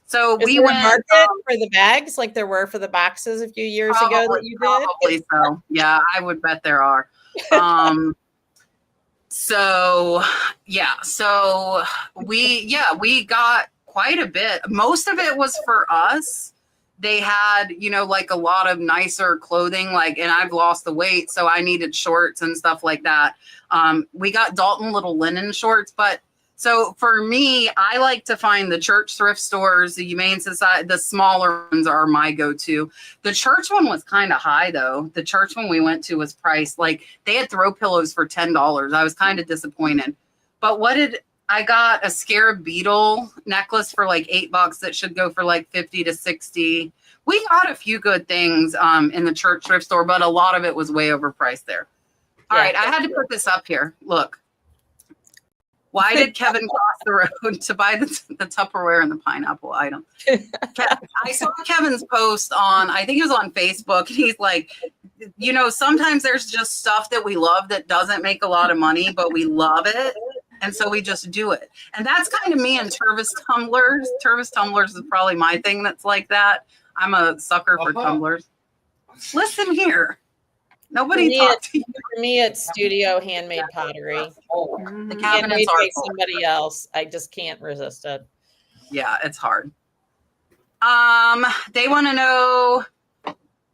So Is we there a went market for the bags like there were for the boxes a few years ago that you did? Probably so. Yeah, I would bet there are. So we got quite a bit. Most of it was for us. They had, like a lot of nicer clothing, and I've lost the weight, so I needed shorts and stuff like that. We got Dalton little linen shorts, but so for me, I like to find the church thrift stores, the Humane Society, the smaller ones are my go-to. The church one was kind of high though. The church one we went to was priced, they had throw pillows for $10. I was kind of disappointed. But I got a scarab beetle necklace for $8 that should go for 50 to 60. We got a few good things in the church thrift store, but a lot of it was way overpriced there. All right, I had to put this up here. Look. Why did Kevin cross the road to buy the Tupperware and the pineapple item? I saw Kevin's post I think it was on Facebook, and he's like, sometimes there's just stuff that we love that doesn't make a lot of money, but we love it. And so we just do it. And that's kind of me and Tervis tumblers. Tervis tumblers is probably my thing that's like that. I'm a sucker for tumblers. Listen here. Nobody talked to you. For me, it's studio handmade pottery. The cabinets are full. Somebody else. I just can't resist it. Yeah, it's hard. They want to know,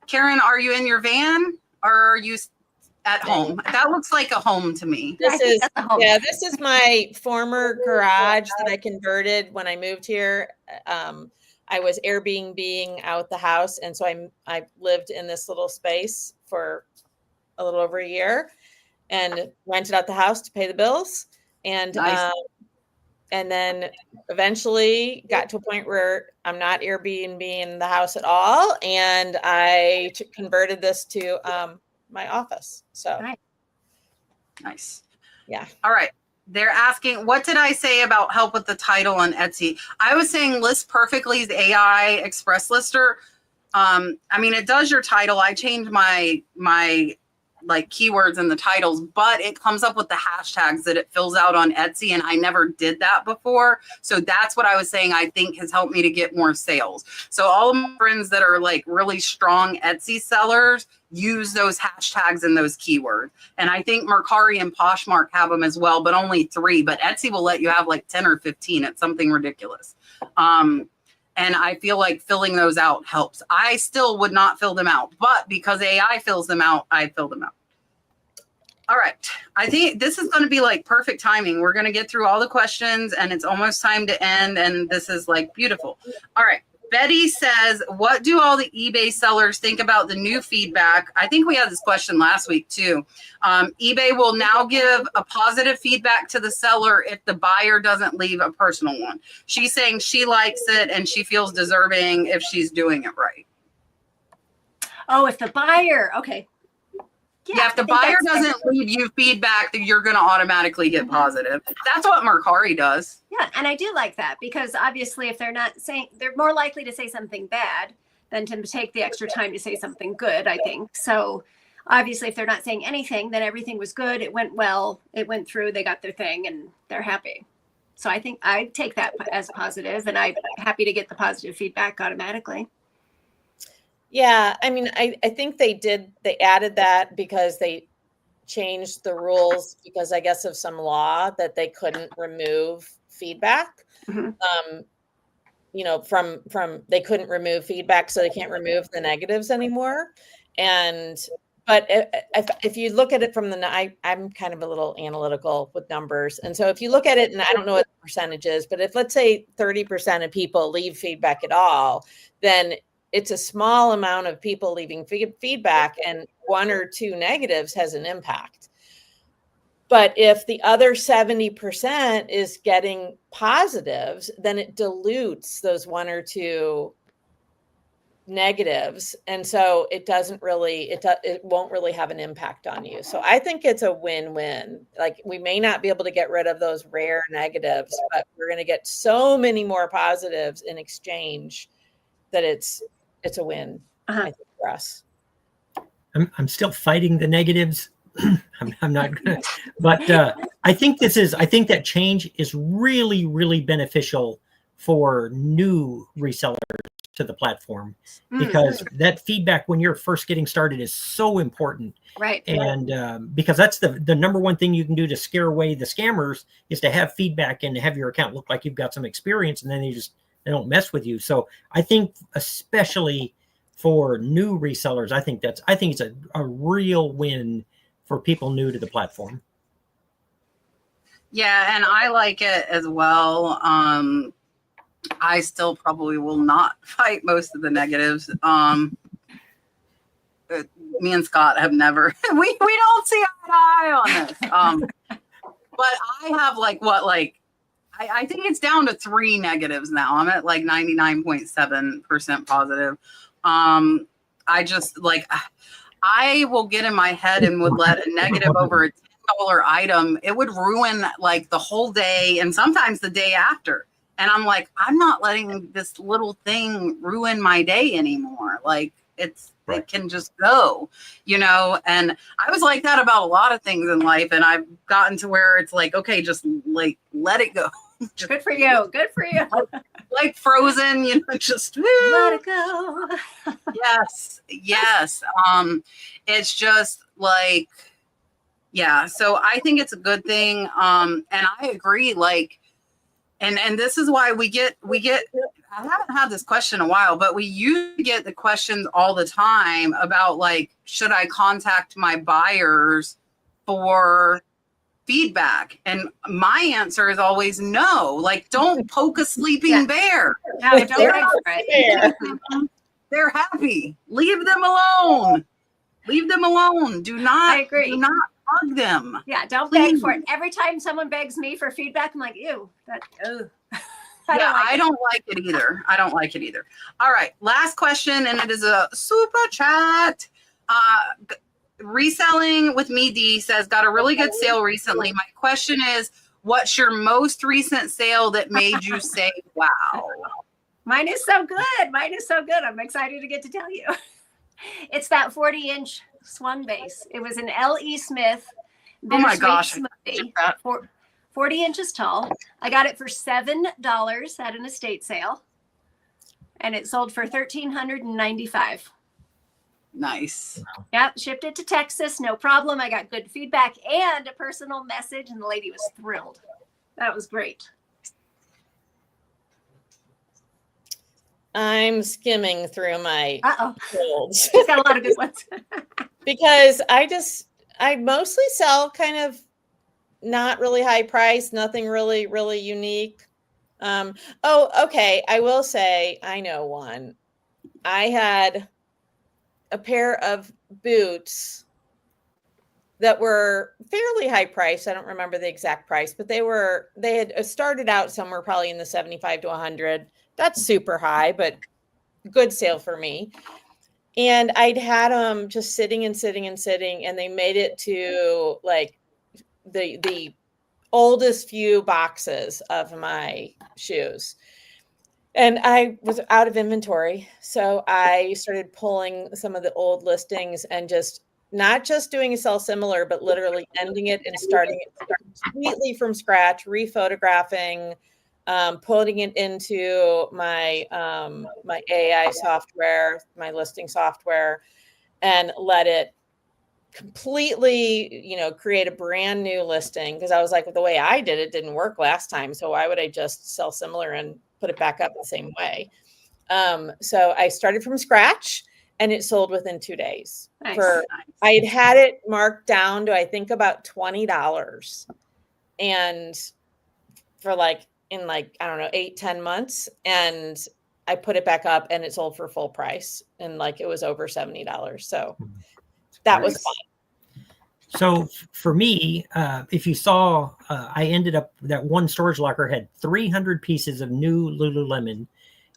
Karen, are you in your van or are you at home? That looks like a home to me. This is my former garage that I converted when I moved here. I was Airbnb-ing out the house, and so I lived in this little space for a little over a year and rented out the house to pay the bills. And nice. And then eventually got to a point where I'm not Airbnb in the house at all. And I converted this to my office. So nice. Yeah. All right. They're asking, what did I say about help with the title on Etsy? I was saying List Perfectly's AI Express Lister. It does your title. I changed my keywords in the titles, but it comes up with the hashtags that it fills out on Etsy. And I never did that before. So that's what I was saying, I think has helped me to get more sales. So all of my friends that are really strong Etsy sellers use those hashtags and those keywords. And I think Mercari and Poshmark have them as well, but only 3, but Etsy will let you have 10 or 15. It's something ridiculous. And I feel like filling those out helps. I still would not fill them out, but because AI fills them out, I fill them out. All right. I think this is going to be perfect timing. We're going to get through all the questions and it's almost time to end. And this is beautiful. All right. Betty says, what do all the eBay sellers think about the new feedback? I think we had this question last week too. eBay will now give a positive feedback to the seller if the buyer doesn't leave a personal one. She's saying she likes it and she feels deserving if she's doing it right. Oh, if the buyer, okay. Yeah, if the buyer doesn't leave you feedback, then you're going to automatically get positive. That's what Mercari does. Yeah, and I do like that because obviously if they're not saying, they're more likely to say something bad than to take the extra time to say something good, I think. So obviously, if they're not saying anything, then everything was good. It went well. It went through. They got their thing and they're happy. So I think I take that as positive, and I'm happy to get the positive feedback automatically. Yeah. I mean, I think they added that because they changed the rules because I guess of some law that they couldn't remove feedback. Mhm. You know, from they couldn't remove feedback, so they can't remove the negatives anymore. But if you look at it from I'm kind of a little analytical with numbers. And so if you look at it, and I don't know what the percentage is, but if let's say 30% of people leave feedback at all, then it's a small amount of people leaving feedback, and 1 or 2 negatives has an impact. But if the other 70% is getting positives, then it dilutes those 1 or 2 negatives. And so it won't really have an impact on you. So I think it's a win-win. Like, we may not be able to get rid of those rare negatives, but we're going to get so many more positives in exchange that it's a win, I think, for us. I'm still fighting the negatives. I'm not gonna, but I think that change is really, really beneficial for new resellers to the platform, because that feedback when you're first getting started is so important. Right. And because that's the number one thing you can do to scare away the scammers is to have feedback and have your account look like you've got some experience, and then they don't mess with you. So I think especially for new resellers, I think it's a real win for people new to the platform. Yeah, and I like it as well. I still probably will not fight most of the negatives. Me and Scott have never, we don't see eye on this. But I have I think it's down to 3 negatives now. I'm at like 99.7% positive. I just I will get in my head and would let a negative over a $10 item. It would ruin like the whole day and sometimes the day after. And I'm like, I'm not letting this little thing ruin my day anymore. Like, it can just go, and I was like that about a lot of things in life. And I've gotten to where it's like, okay, just like, let it go. Good for you. Good for you. Like Frozen, just let it go. Yes. It's just like, yeah. So I think it's a good thing. And I agree. Like, and this is why we get, I haven't had this question in a while, but we used to get the questions all the time about like, should I contact my buyers for feedback? And my answer is always no. Like, don't poke a sleeping bear. No, If they're happy, leave them alone. Do not bug them. Yeah, don't beg for it. Every time someone begs me for feedback, I'm like, ew, I don't like it either. All right, last question, and it is a super chat. Reselling with me D says, got a really good sale recently. My question is, what's your most recent sale that made you say, wow? Mine is so good. I'm excited to get to tell you. It's that 40-inch swung base. It was an L.E. Smith. Oh my gosh. Smoothie, 40 inches tall. I got it for $7 at an estate sale. And it sold for $1,395. Nice. Yep, shipped it to Texas, no problem. I got good feedback and a personal message, and the lady was thrilled. That was great. I'm skimming through my holds. She's got a lot of good ones. Because I mostly sell kind of not really high price, nothing really, really unique. Okay. I will say, I know one. I had a pair of boots that were fairly high price. I don't remember the exact price, but they had started out somewhere probably in the 75 to 100. That's super high, but good sale for me. And I'd had them just sitting, and they made it to like the oldest few boxes of my shoes. And I was out of inventory. So I started pulling some of the old listings and just not just doing a sell similar, but literally ending it and starting it completely from scratch, rephotographing, putting it into my my AI software, my listing software, and let it completely, create a brand new listing. Because I was like, the way I did it didn't work last time. So why would I just sell similar and put it back up the same way? So I started from scratch and it sold within 2 days. Nice. I had it marked down to, I think, about $20. And for in I don't know, 8-10 months. And I put it back up and it sold for full price. And it was over $70. So that was fun. So for me, if you saw, I ended up, that one storage locker had 300 pieces of new Lululemon.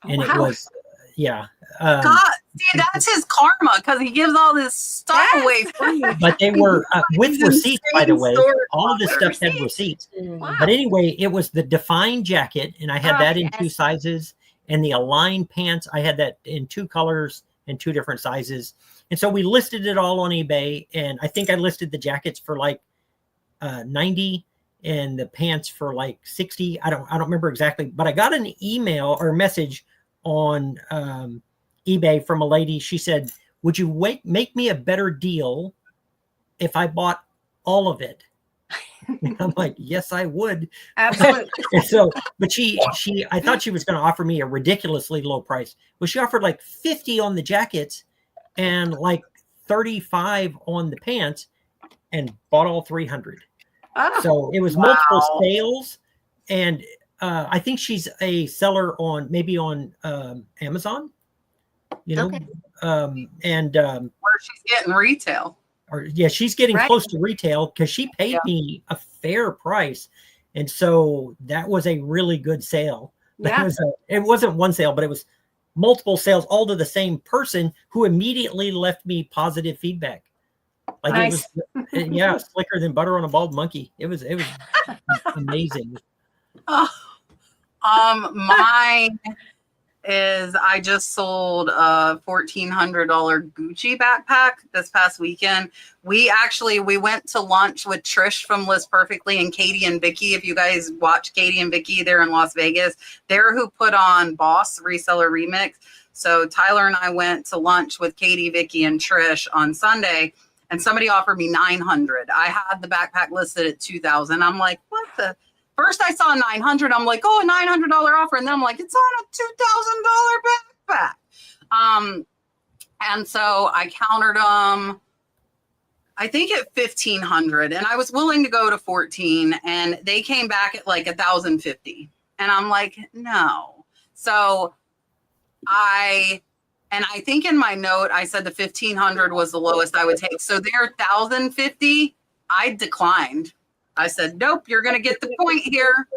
And it was, yeah. God, see, that's his karma because he gives all this stuff away free. But they were with receipts, by the way. All of this stuff had receipts. Wow. But anyway, it was the Define jacket, and I had that in yes. 2 sizes. And the Align pants, I had that in 2 colors and 2 different sizes. And so we listed it all on eBay, and I think I listed the jackets for $90 and the pants for $60. I don't remember exactly, but I got an email or message on eBay from a lady. She said, "Would you make me a better deal if I bought all of it?" And I'm like, "Yes, I would." Absolutely. So, but she, I thought she was going to offer me a ridiculously low price. Well, she offered $50 on the jackets and $35 on the pants, and bought all 300. Oh, So it was multiple sales, and I think she's a seller on Amazon, Okay. Where she's getting retail. She's getting Right. close to retail because she paid me a fair price. And so that was a really good sale. Yeah. It wasn't one sale, but it was multiple sales, all to the same person who immediately left me positive feedback. Nice. It was slicker than butter on a bald monkey. It was amazing. Mine is, I just sold a $1,400 Gucci backpack this past weekend. We went to lunch with Trish from Liz Perfectly and Katie and Vicky. If you guys watch Katie and Vicky, they're in Las Vegas. They're who put on Boss Reseller Remix. So Tyler and I went to lunch with Katie, Vicky, and Trish on Sunday, and somebody offered me $900. I had the backpack listed at $2,000. I'm like, what the? First I saw $900. I'm like, oh, a $900 offer. And then I'm like, it's on a $2,000 backpack. And so I countered them, I think at $1,500, and I was willing to go to 14, and they came back at $1,050. And I'm like, no. So I think in my note, I said the 1,500 was the lowest I would take. So their 1,050, I declined. I said, nope, you're going to get the point here.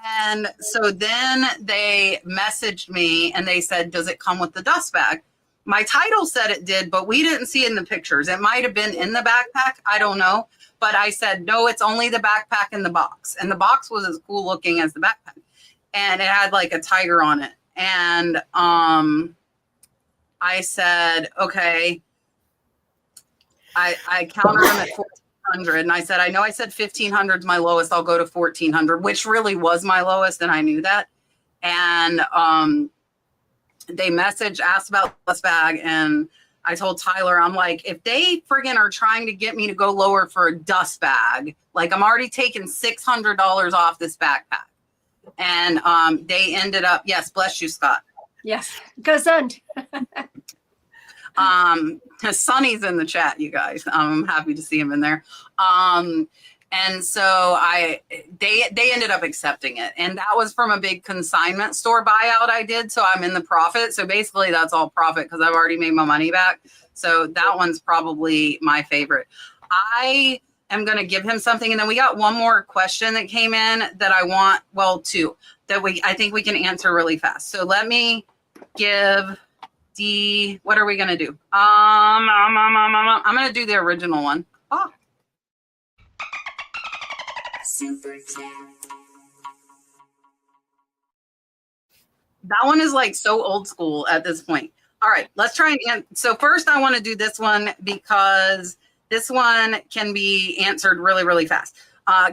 And so then they messaged me and they said, does it come with the dust bag? My title said it did, but we didn't see it in the pictures. It might have been in the backpack. I don't know. But I said, no, it's only the backpack in the box. And the box was as cool looking as the backpack. And it had a tiger on it. And I said, okay. I countered them at 1,400, and I said, I know I said 1,500 is my lowest. I'll go to 1,400, which really was my lowest, and I knew that. And they asked about this bag, and I told Tyler, I'm like, if they friggin' are trying to get me to go lower for a dust bag, I'm already taking $600 off this backpack. And they ended up, yes, bless you, Scott. Yes, gesund. Sonny's in the chat, you guys. I'm happy to see him in there. And so they ended up accepting it, and that was from a big consignment store buyout I did. So I'm in the profit. So basically that's all profit because I've already made my money back. So that one's probably my favorite. I am going to give him something. And then we got one more question that came in that I want, two that I think we can answer really fast. So let me give what are we going to do? I'm going to do the original one. Oh. That one is like so old school at this point. All right, let's try and so first I want to do this one because this one can be answered really, really fast.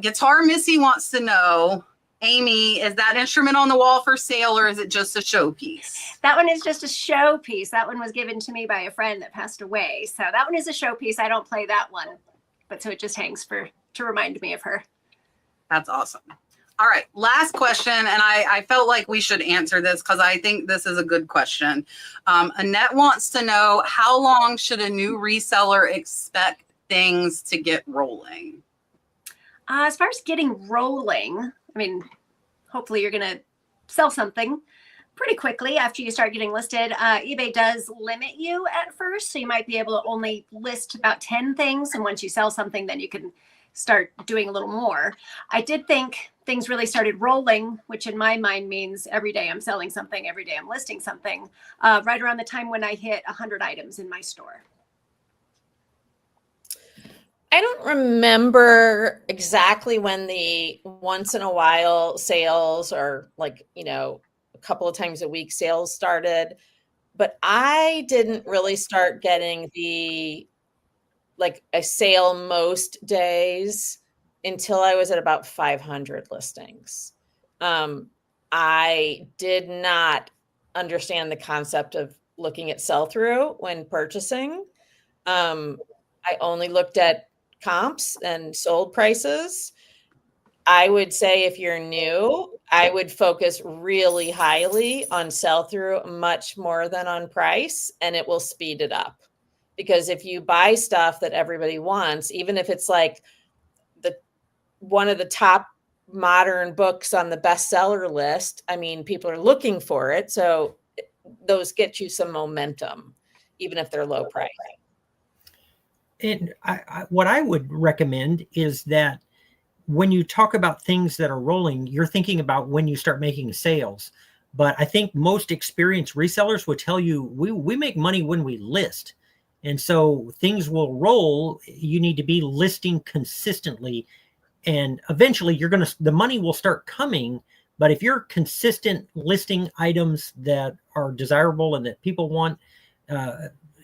Guitar Missy wants to know, Amy, is that instrument on the wall for sale or is it just a showpiece? That one is just a showpiece. That one was given to me by a friend that passed away. So that one is a showpiece. I don't play that one, but so it just hangs to remind me of her. That's awesome. All right, last question, and I felt like we should answer this because I think this is a good question. Annette wants to know, how long should a new reseller expect things to get rolling? As far as getting rolling, I mean, hopefully you're going to sell something pretty quickly after you start getting listed. eBay does limit you at first, so you might be able to only list about 10 things, and once you sell something, then you can start doing a little more. I did think things really started rolling, which in my mind means every day I'm selling something, every day I'm listing something, right around the time when I hit 100 items in my store. I don't remember exactly when the once in a while sales or like, a couple of times a week sales started, but I didn't really start getting a sale most days until I was at about 500 listings. I did not understand the concept of looking at sell-through when purchasing. I only looked at comps and sold prices. I would say if you're new, I would focus really highly on sell-through much more than on price, and it will speed it up. Because if you buy stuff that everybody wants, even if it's like one of the top modern books on the bestseller list, I mean, people are looking for it. So those get you some momentum, even if they're low price. And what I would recommend is that when you talk about things that are rolling, you're thinking about when you start making sales. But I think most experienced resellers would tell you we make money when we list. And so things will roll. You need to be listing consistently. And eventually the money will start coming. But if you're consistent listing items that are desirable and that people want,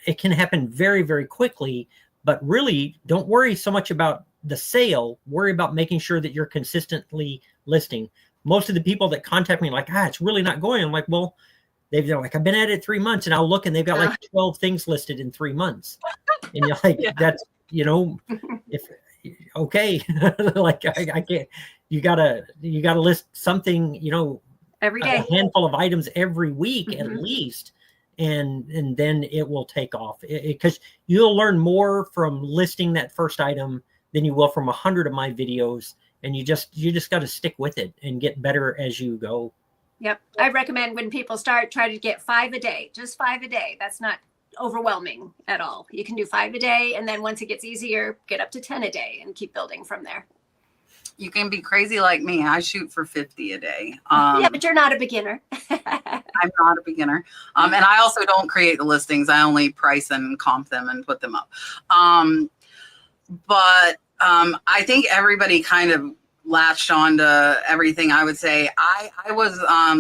it can happen very, very quickly. But really, don't worry so much about the sale. Worry about making sure that you're consistently listing. Most of the people that contact me like, it's really not going. I'm like, well, they're like, I've been at it 3 months, and I'll look and they've got like 12 things listed in 3 months. And you're like, that's, if okay, like I can't, you gotta list something, Every day, a handful of items every week at least. And then it will take off because you'll learn more from listing that first item than you will from 100 of my videos. And you just got to stick with it and get better as you go. Yep. I recommend when people start, try to get 5 a day, just 5 a day. That's not overwhelming at all. You can do 5 a day. And then once it gets easier, get up to 10 a day and keep building from there. You can be crazy like me. I shoot for 50 a day. Yeah, but you're not a beginner. I'm not a beginner. And I also don't create the listings. I only price and comp them and put them up. But I think everybody kind of latched on to everything. I would say I was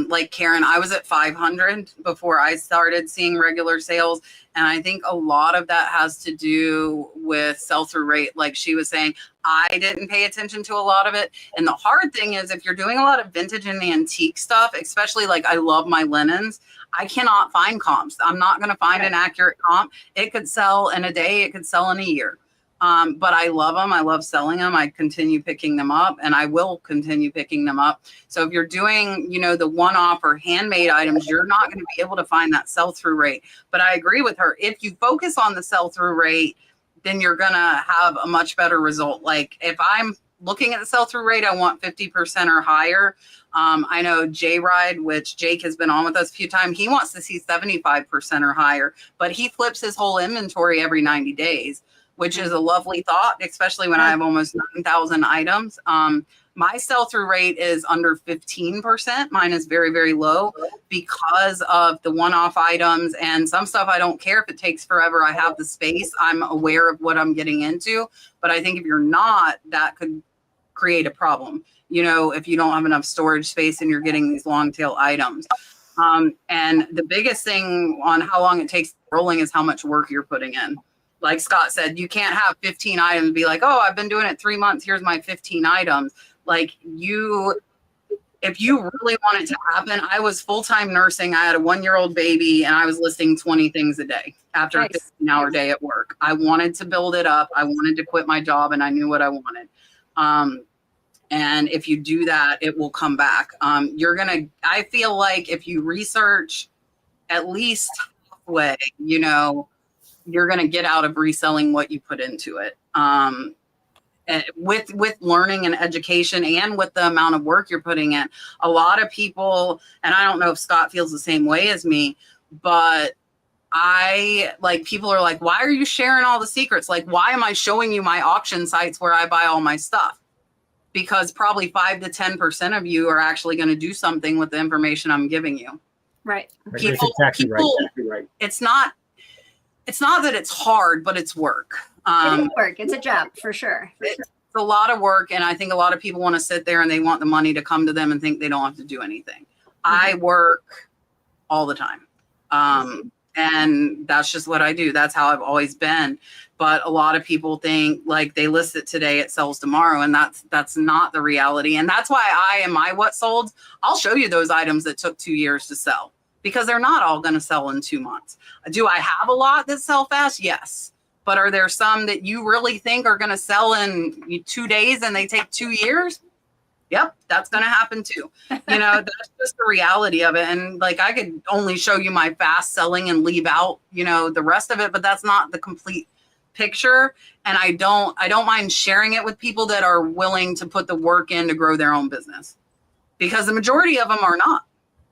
like Karen, I was at 500 before I started seeing regular sales. And I think a lot of that has to do with sell-through rate. Like she was saying, I didn't pay attention to a lot of it. And the hard thing is if you're doing a lot of vintage and antique stuff, especially like I love my linens, I cannot find comps. I'm not going to find an accurate comp. It could sell in a day. It could sell in a year. But I love them. I love selling them. I continue picking them up and I will continue picking them up. So if you're doing, the one-off or handmade items, you're not going to be able to find that sell-through rate. But I agree with her. If you focus on the sell-through rate, then you're going to have a much better result. Like if I'm looking at the sell-through rate, I want 50% or higher. I know J-Ride, which Jake has been on with us a few times, he wants to see 75% or higher, but he flips his whole inventory every 90 days. Which is a lovely thought, especially when I have almost 9,000 items. My sell-through rate is under 15%. Mine is very, very low because of the one-off items and some stuff I don't care if it takes forever. I have the space. I'm aware of what I'm getting into. But I think if you're not, that could create a problem. If you don't have enough storage space and you're getting these long tail items. And the biggest thing on how long it takes rolling is how much work you're putting in. Like Scott said, you can't have 15 items and be like, oh, I've been doing it 3 months. Here's my 15 items. Like if you really want it to happen, I was full-time nursing. I had a 1-year-old baby and I was listing 20 things a day after a 15-hour day at work. I wanted to build it up. I wanted to quit my job and I knew what I wanted. And if you do that, it will come back. I feel like if you research at least halfway, you're going to get out of reselling what you put into it. With learning and education and with the amount of work you're putting in, a lot of people, and I don't know if Scott feels the same way as me, but people are like, why are you sharing all the secrets? Like, why am I showing you my auction sites where I buy all my stuff? Because probably 5 to 10% of you are actually going to do something with the information I'm giving you. Right. That's exactly right. It's not that it's hard, but it's work. It is work. It's a job for sure. It's a lot of work. And I think a lot of people want to sit there and they want the money to come to them and think they don't have to do anything. I work all the time. And that's just what I do. That's how I've always been. But a lot of people think like they list it today, it sells tomorrow. And that's not the reality. And that's why in my what sold, I'll show you those items that took 2 years to sell because they're not all going to sell in 2 months. Do I have a lot that sell fast? Yes. But are there some that you really think are going to sell in 2 days and they take 2 years? Yep, that's going to happen too. That's just the reality of it. And like, I could only show you my fast selling and leave out, the rest of it, but that's not the complete picture. And I don't mind sharing it with people that are willing to put the work in to grow their own business because the majority of them are not.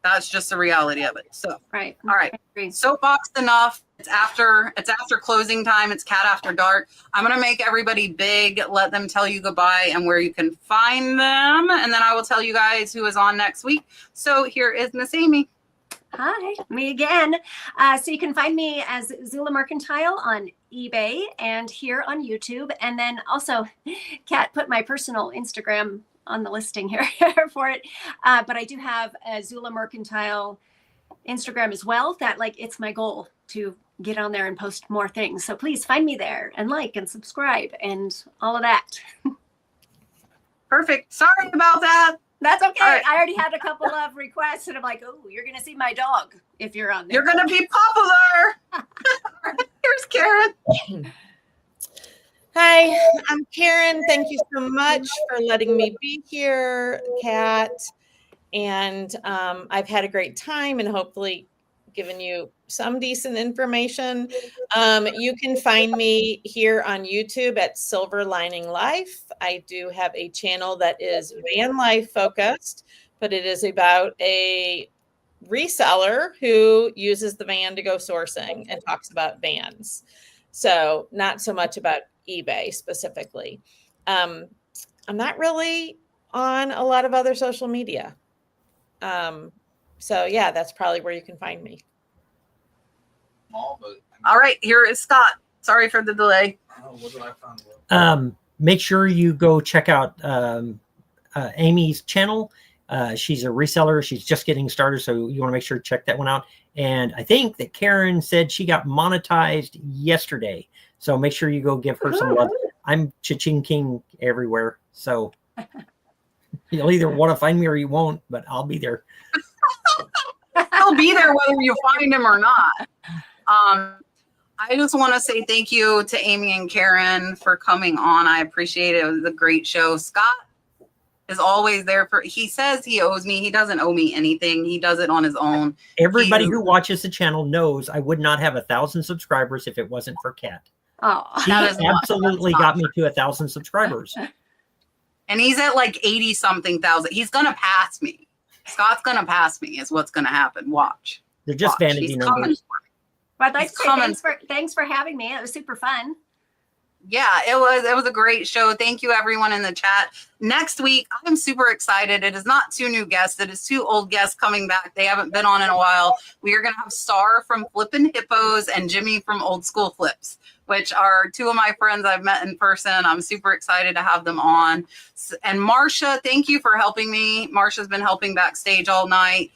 That's just the reality of it. So, right. All right. Soapboxed enough. It's after closing time. It's Cat After Dark. I'm going to make everybody big, let them tell you goodbye and where you can find them. And then I will tell you guys who is on next week. So here is Miss Amy. Hi, me again. So you can find me as Zula Mercantile on eBay and here on YouTube. And then also, Kat put my personal Instagram on the listing here for it. But I do have a Zula Mercantile Instagram as well. It's my goal to get on there and post more things. So please find me there and like and subscribe and all of that. Perfect. Sorry about that. That's okay. Right. I already had a couple of requests and I'm like, oh, you're going to see my dog if you're on there. You're going to be popular. Here's Karen. Hi, I'm Karen. Thank you so much for letting me be here, Kat. And I've had a great time and hopefully given you some decent information. You can find me here on YouTube at Silver Lining Life. I do have a channel that is van life focused, but it is about a reseller who uses the van to go sourcing and talks about vans. So not so much about eBay specifically. I'm not really on a lot of other social media. So yeah, that's probably where you can find me. All right, here is Scott. Sorry for the delay. Make sure you go check out Amy's channel. She's a reseller. She's just getting started, so you want to make sure to check that one out. And I think that Karen said she got monetized yesterday, so make sure you go give her some love. I'm Chachingking everywhere, so you'll either want to find me or you won't, but I'll be there. He'll be there whether you find him or not. I just want to say thank you to Amy and Karen for coming on. I appreciate it. It was a great show. Scott is always there he says he owes me. He doesn't owe me anything. He does it on his own. Everybody who watches the channel knows I would not have 1,000 subscribers if it wasn't for Kat. Oh, she absolutely got me to 1,000 subscribers. And he's at like 80 something thousand. He's going to pass me. Scott's going to pass me is what's going to happen. Watch. They're just vanity numbers. Well, I'd like to say thanks for having me. It was super fun. Yeah, it was a great show. Thank you everyone in the chat. Next week, I'm super excited. It is not 2 new guests. It is 2 old guests coming back. They haven't been on in a while. We are going to have Star from Flippin' Hippos and Jimmy from Old School Flips. which are two of my friends I've met in person. I'm super excited to have them on. And Marsha, thank you for helping me. Marsha's been helping backstage all night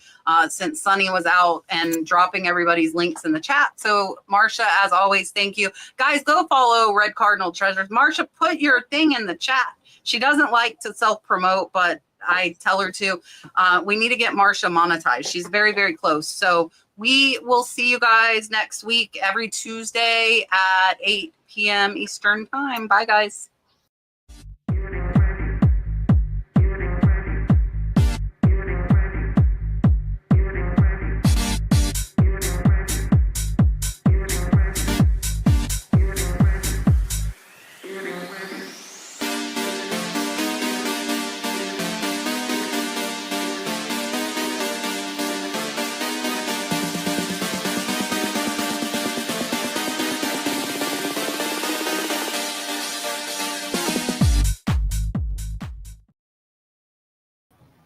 since Sonny was out and dropping everybody's links in the chat. So Marsha, as always, thank you. Guys, go follow Red Cardinal Treasures. Marsha, put your thing in the chat. She doesn't like to self-promote, but I tell her to. We need to get Marsha monetized. She's very, very close. So we will see you guys next week, every Tuesday at 8 p.m. Eastern time. Bye, guys.